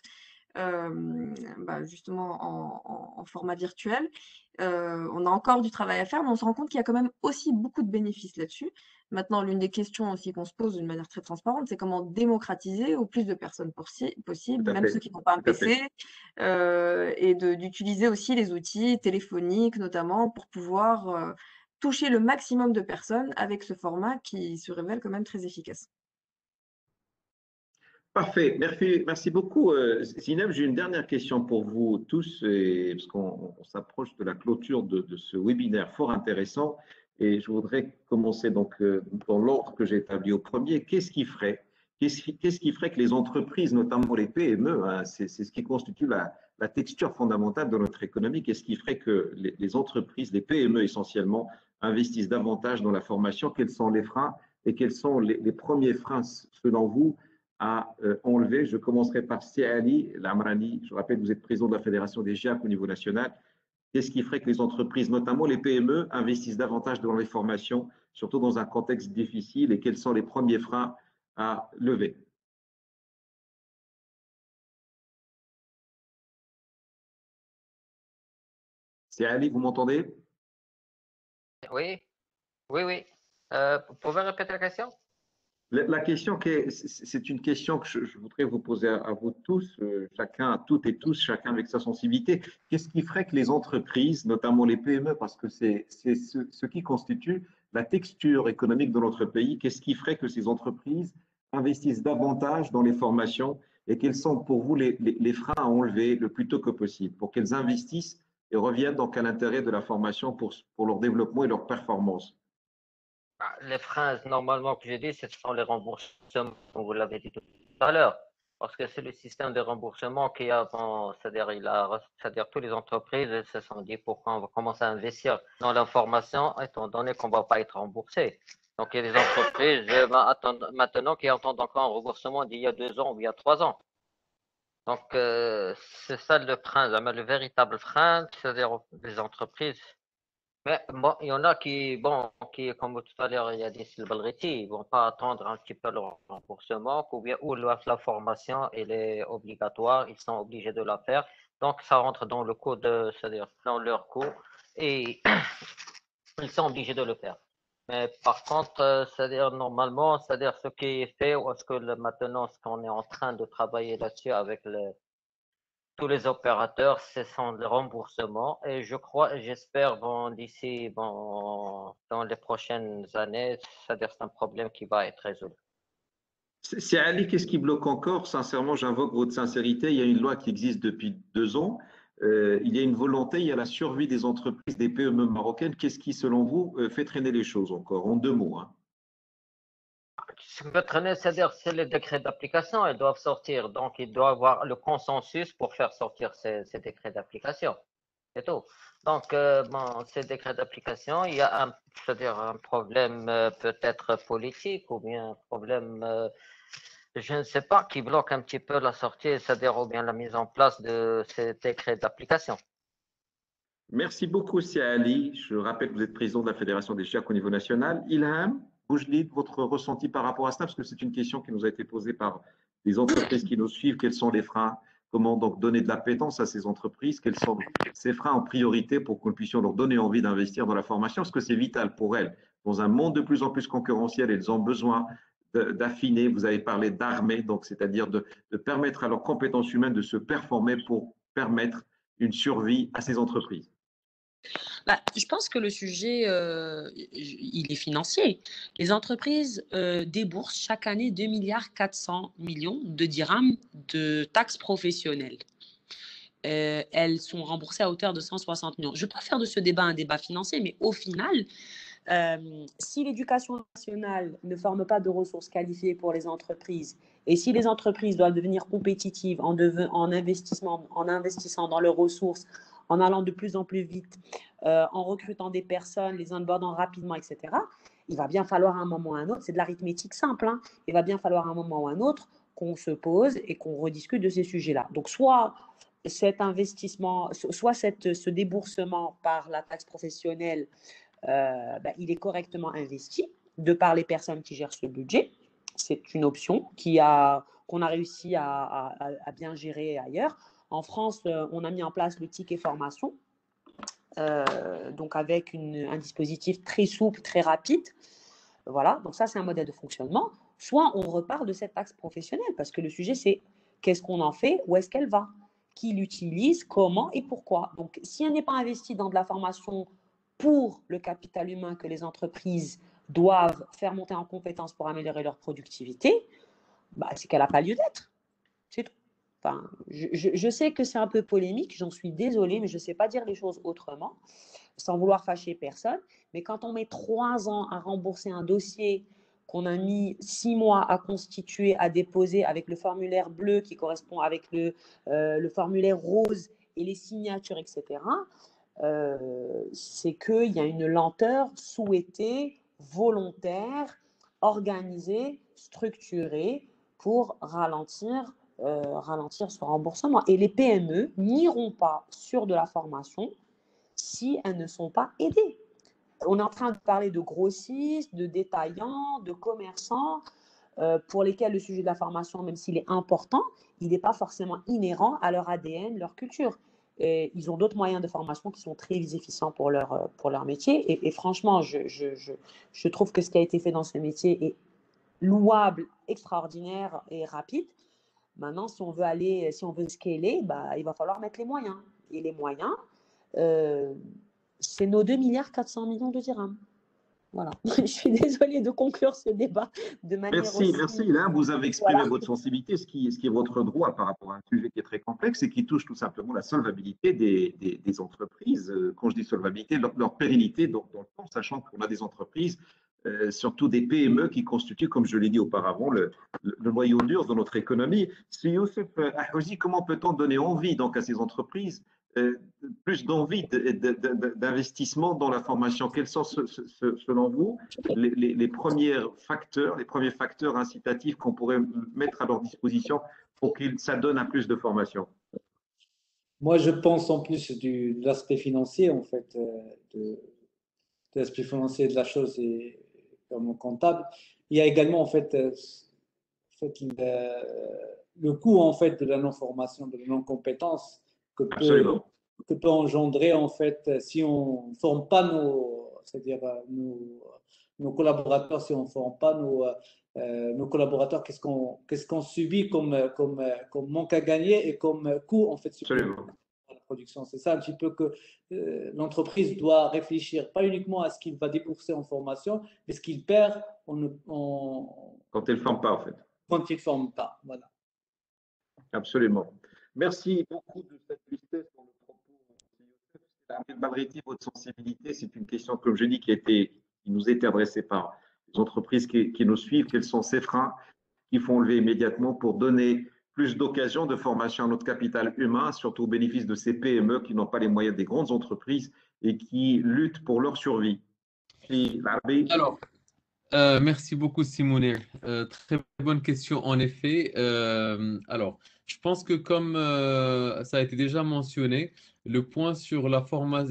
bah, justement en format virtuel. On a encore du travail à faire, mais on se rend compte qu'il y a quand même aussi beaucoup de bénéfices là-dessus. Maintenant, l'une des questions aussi qu'on se pose d'une manière très transparente, c'est comment démocratiser au plus de personnes Tout possible, à même fait, ceux qui n'ont pas un tout à fait. PC, et d'utiliser aussi les outils téléphoniques notamment pour pouvoir, toucher le maximum de personnes avec ce format qui se révèle quand même très efficace. Parfait. Merci beaucoup. Zineb, j'ai une dernière question pour vous tous, parce qu'on s'approche de la clôture de ce webinaire fort intéressant. Et je voudrais commencer donc dans l'ordre que j'ai établi au premier. Qu'est-ce qui ferait que les entreprises, notamment les PME, hein, c'est ce qui constitue la texture fondamentale de notre économie, qu'est-ce qui ferait que les entreprises, les PME essentiellement, investissent davantage dans la formation? Quels sont les freins et quels sont les premiers freins selon vous à enlever? Je commencerai par Siali Lamrani. Je rappelle que vous êtes président de la Fédération des GIAC au niveau national. Qu'est-ce qui ferait que les entreprises, notamment les PME, investissent davantage dans les formations, surtout dans un contexte difficile, et quels sont les premiers freins à lever? C'est Ali, vous m'entendez? Oui, oui, oui. Vous pouvez répéter la question? La question, c'est une question que je voudrais vous poser à vous tous, chacun, toutes et tous, chacun avec sa sensibilité. Qu'est-ce qui ferait que les entreprises, notamment les PME, parce que c'est ce qui constitue la texture économique de notre pays, qu'est-ce qui ferait que ces entreprises investissent davantage dans les formations et quels sont pour vous les freins à enlever le plus tôt que possible pour qu'elles investissent et reviennent donc à l'intérêt de la formation pour leur développement et leur performance? Les freins, normalement, que j'ai dit, ce sont les remboursements, comme vous l'avez dit tout à l'heure. Parce que c'est le système de remboursement qui a, c'est-à-dire toutes les entreprises se sont dit pourquoi on va commencer à investir dans l'information étant donné qu'on ne va pas être remboursé. Donc, il y a des entreprises maintenant qui attendent encore un remboursement d'il y a 2 ans ou il y a 3 ans. Donc, c'est ça le frein, le véritable frein, c'est-à-dire les entreprises. Mais bon, il y en a qui, bon, qui, comme tout à l'heure, il y a dit Silbalretti, ils vont pas attendre un petit peu leur remboursement, ou bien où la formation elle est obligatoire, ils sont obligés de la faire. Donc, ça rentre dans le coût c'est-à-dire dans leur coût, et ils sont obligés de le faire. Mais par contre, c'est-à-dire normalement, c'est-à-dire ce qui est fait, ou est-ce que maintenant, ce qu'on est en train de travailler là-dessus avec tous les opérateurs, ce sont des remboursements et je crois, j'espère, d'ici, dans les prochaines années, c'est-à-dire c'est un problème qui va être résolu. C'est Ali, qu'est-ce qui bloque encore? Sincèrement, j'invoque votre sincérité. Il y a une loi qui existe depuis 2 ans. Il y a une volonté, il y a la survie des entreprises, des PME marocaines. Qu'est-ce qui, selon vous, fait traîner les choses encore? En 2 mots, hein. Ce qui peut traîner, c'est-à-dire c'est les décrets d'application, ils doivent sortir. Donc, il doit y avoir le consensus pour faire sortir ces décrets d'application. C'est tout. Donc, ces décrets d'application, il y a c'est-à-dire un problème peut-être politique ou bien un problème, je ne sais pas, qui bloque un petit peu la sortie, c'est-à-dire ou bien la mise en place de ces décrets d'application. Merci beaucoup, c'est Ali. Je rappelle que vous êtes président de la Fédération des GIAC au niveau national. Ilham Boujlid, votre ressenti par rapport à cela, parce que c'est une question qui nous a été posée par les entreprises qui nous suivent. Quels sont les freins? Comment donc donner de l'appétence à ces entreprises? Quels sont ces freins en priorité pour que nous puissions leur donner envie d'investir dans la formation? Parce que c'est vital pour elles. Dans un monde de plus en plus concurrentiel, elles ont besoin d'affiner. Vous avez parlé d'armer, donc c'est-à-dire de permettre à leurs compétences humaines de se performer pour permettre une survie à ces entreprises. Je pense que le sujet, il est financier. Les entreprises déboursent chaque année 2,4 milliards de dirhams de taxes professionnelles. Elles sont remboursées à hauteur de 160 millions. Je ne veux pas faire de ce débat un débat financier, mais au final, si l'éducation nationale ne forme pas de ressources qualifiées pour les entreprises et si les entreprises doivent devenir compétitives en investissant dans leurs ressources, en allant de plus en plus vite, en recrutant des personnes, les onboardant rapidement, etc., il va bien falloir un moment ou un autre, c'est de l'arithmétique simple, hein, il va bien falloir un moment ou un autre qu'on se pose et qu'on rediscute de ces sujets-là. Donc, soit cet investissement, soit ce déboursement par la taxe professionnelle, il est correctement investi de par les personnes qui gèrent ce budget. C'est une option qu'on a réussi à bien gérer ailleurs. En France, on a mis en place le ticket formation, donc avec un dispositif très souple, très rapide. Voilà, donc ça, c'est un modèle de fonctionnement. Soit on repart de cette taxe professionnelle, parce que le sujet, c'est qu'est-ce qu'on en fait, où est-ce qu'elle va, qui l'utilise, comment et pourquoi. Donc, si elle n'est pas investie dans de la formation pour le capital humain que les entreprises doivent faire monter en compétences pour améliorer leur productivité, c'est qu'elle n'a pas lieu d'être. C'est tout. Enfin, je sais que c'est un peu polémique, j'en suis désolée, mais je ne sais pas dire les choses autrement, sans vouloir fâcher personne. Mais quand on met 3 ans à rembourser un dossier qu'on a mis 6 mois à constituer, à déposer avec le formulaire bleu qui correspond avec le formulaire rose et les signatures, etc., c'est qu'il y a une lenteur souhaitée, volontaire, organisée, structurée pour ralentir ce remboursement. Et les PME n'iront pas sur de la formation si elles ne sont pas aidées. On est en train de parler de grossistes, de détaillants, de commerçants, pour lesquels le sujet de la formation, même s'il est important, il n'est pas forcément inhérent à leur ADN, leur culture. Et ils ont d'autres moyens de formation qui sont très efficients pour leur métier. Et franchement, je trouve que ce qui a été fait dans ce métier est louable, extraordinaire et rapide. Maintenant, si on veut scaler, bah, il va falloir mettre les moyens. Et les moyens, c'est nos 2,4 milliards de dirhams. Voilà. Je suis désolée de conclure ce débat de manière Merci. Là, vous avez exprimé votre sensibilité, ce qui est votre droit par rapport à un sujet qui est très complexe et qui touche tout simplement la solvabilité des entreprises. Quand je dis solvabilité, leur pérennité dans le temps, sachant qu'on a des entreprises, surtout des PME qui constituent, comme je l'ai dit auparavant, le noyau dur de notre économie. Si Youssef Ahouzi, comment peut-on donner envie donc à ces entreprises plus d'envie d'investissement dans la formation? Quels sont, selon vous, les premiers facteurs incitatifs qu'on pourrait mettre à leur disposition pour que ça donne à plus de formation? Moi, je pense en plus de l'aspect financier, en fait, de l'aspect financier de la chose et comme comptable. Il y a également, en fait le coût, en fait, de la non-formation, de la non-compétence que peut engendrer, en fait, si on ne forme pas c'est-à-dire nos collaborateurs, si on ne forme pas nos collaborateurs, qu'est-ce qu'on subit comme manque à gagner et comme coût, en fait, sur la production. C'est ça un petit peu que l'entreprise doit réfléchir, pas uniquement à ce qu'il va débourser en formation, mais ce qu'il perd quand elle ne forme pas, en fait. Quand il ne forme pas, voilà. Absolument. Merci beaucoup de cette justesse dans le propos. Malgré votre sensibilité, c'est une question, comme je dis, qui nous était adressée par les entreprises qui nous suivent. Quels sont ces freins qu'il faut enlever immédiatement pour donner plus d'occasions de formation à notre capital humain, surtout au bénéfice de ces PME qui n'ont pas les moyens des grandes entreprises et qui luttent pour leur survie? Alors, merci beaucoup, Simounir. Très bonne question, en effet. Alors, je pense que comme ça a été déjà mentionné, le point sur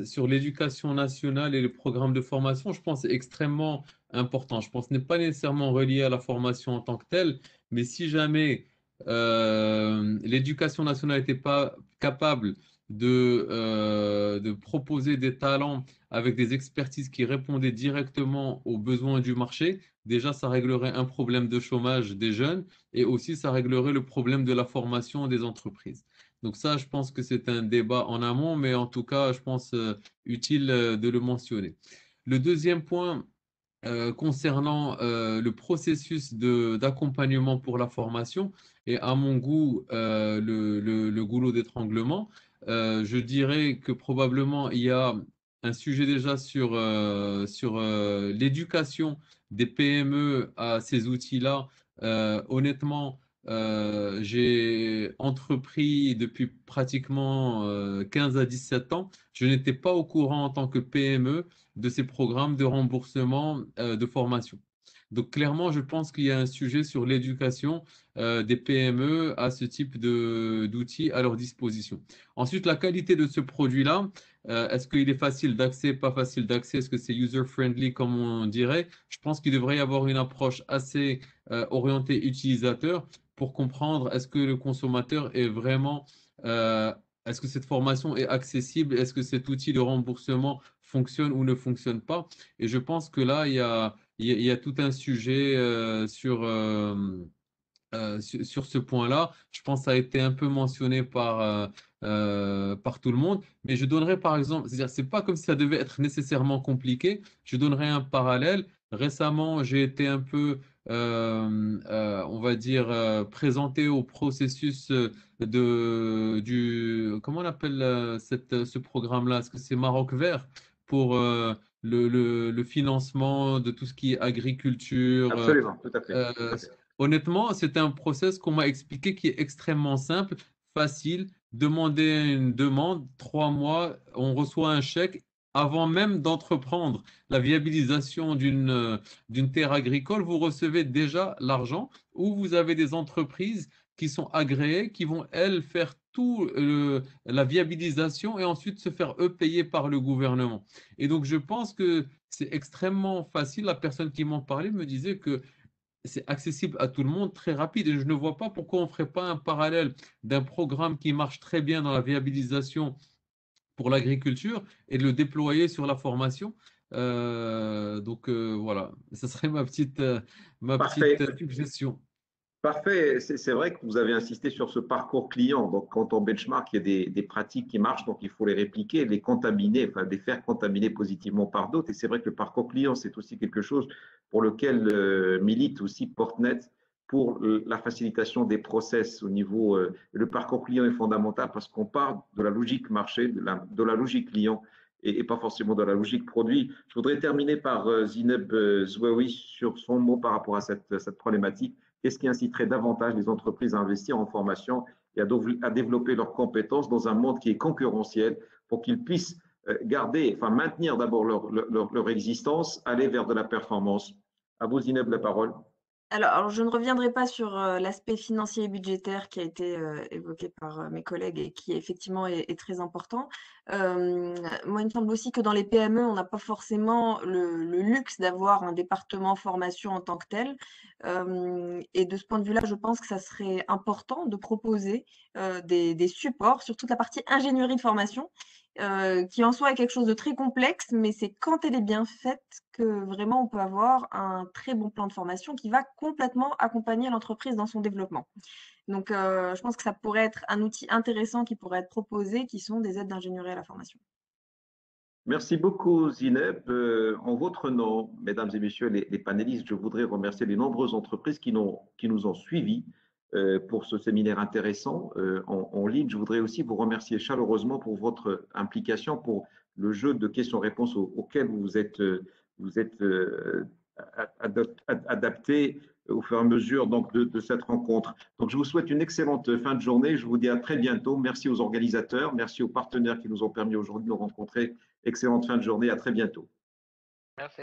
sur l'éducation nationale et le programme de formation, je pense, est extrêmement important. Je pense n'est pas nécessairement relié à la formation en tant que telle, mais si jamais l'éducation nationale n'était pas capable de proposer des talents avec des expertises qui répondaient directement aux besoins du marché, déjà, ça réglerait un problème de chômage des jeunes et aussi ça réglerait le problème de la formation des entreprises. Donc ça, je pense que c'est un débat en amont, mais en tout cas, je pense utile de le mentionner. Le deuxième point, concernant le processus d'accompagnement pour la formation et à mon goût, le goulot d'étranglement, je dirais que probablement il y a un sujet déjà sur l'éducation des PME à ces outils-là. Honnêtement, j'ai entrepris depuis pratiquement 15 à 17 ans. Je n'étais pas au courant en tant que PME de ces programmes de remboursement de formation. Donc clairement, je pense qu'il y a un sujet sur l'éducation des PME à ce type d'outils à leur disposition. Ensuite, la qualité de ce produit-là, est-ce qu'il est facile d'accès, pas facile d'accès, est-ce que c'est user-friendly comme on dirait? Je pense qu'il devrait y avoir une approche assez orientée utilisateur pour comprendre est-ce que le consommateur est vraiment est-ce que cette formation est accessible? Est-ce que cet outil de remboursement fonctionne ou ne fonctionne pas? Et je pense que là, il y a tout un sujet sur ce point-là. Je pense que ça a été un peu mentionné par tout le monde. Mais je donnerais par exemple, c'est-à-dire, c'est pas comme si ça devait être nécessairement compliqué. Je donnerais un parallèle. Récemment, j'ai été un peu, on va dire, présenté au processus comment on appelle ce programme-là? Est-ce que c'est Maroc Vert pour le financement de tout ce qui est agriculture? Absolument, tout à fait. Honnêtement, c'est un process qu'on m'a expliqué qui est extrêmement simple, facile. Demander une demande, 3 mois, on reçoit un chèque. Avant même d'entreprendre la viabilisation d'une terre agricole, vous recevez déjà l'argent, ou vous avez des entreprises qui sont agréées, qui vont, elles, faire tout la viabilisation et ensuite se faire, eux, payer par le gouvernement. Et donc, je pense que c'est extrêmement facile. La personne qui m'en parlait me disait que c'est accessible à tout le monde, très rapide. Et je ne vois pas pourquoi on ne ferait pas un parallèle d'un programme qui marche très bien dans la viabilisation pour l'agriculture et de le déployer sur la formation. Voilà, ça serait ma Parfait. petite suggestion. Parfait, c'est vrai que vous avez insisté sur ce parcours client. Donc, quand on benchmark, il y a des pratiques qui marchent, donc il faut les répliquer, les contaminer, enfin les faire contaminer positivement par d'autres. Et c'est vrai que le parcours client, c'est aussi quelque chose pour lequel milite aussi Portnet pour la facilitation des process au niveau. Le parcours client est fondamental parce qu'on part de la logique marché, de la logique client et pas forcément de la logique produit. Je voudrais terminer par Zineb Zouaoui sur son mot par rapport à cette problématique. Qu'est-ce qui inciterait davantage les entreprises à investir en formation et à développer leurs compétences dans un monde qui est concurrentiel pour qu'ils puissent garder, enfin maintenir d'abord leur existence, aller vers de la performance. À vous, Zineb, la parole. Alors, je ne reviendrai pas sur l'aspect financier et budgétaire qui a été évoqué par mes collègues et qui effectivement est très important. Moi, il me semble aussi que dans les PME, on n'a pas forcément le luxe d'avoir un département formation en tant que tel. Et de ce point de vue-là, je pense que ça serait important de proposer des supports sur toute la partie ingénierie de formation qui en soi est quelque chose de très complexe, mais c'est quand elle est bien faite que vraiment on peut avoir un très bon plan de formation qui va complètement accompagner l'entreprise dans son développement. Donc, je pense que ça pourrait être un outil intéressant qui pourrait être proposé, qui sont des aides d'ingénierie à la formation. Merci beaucoup, Zineb. En votre nom, mesdames et messieurs les panélistes, je voudrais remercier les nombreuses entreprises qui nous ont suivis pour ce séminaire intéressant en ligne. Je voudrais aussi vous remercier chaleureusement pour votre implication, pour le jeu de questions-réponses auquel vous êtes adapté au fur et à mesure donc, de cette rencontre. Donc, je vous souhaite une excellente fin de journée. Je vous dis à très bientôt. Merci aux organisateurs, merci aux partenaires qui nous ont permis aujourd'hui de nous rencontrer. Excellente fin de journée, à très bientôt. Merci.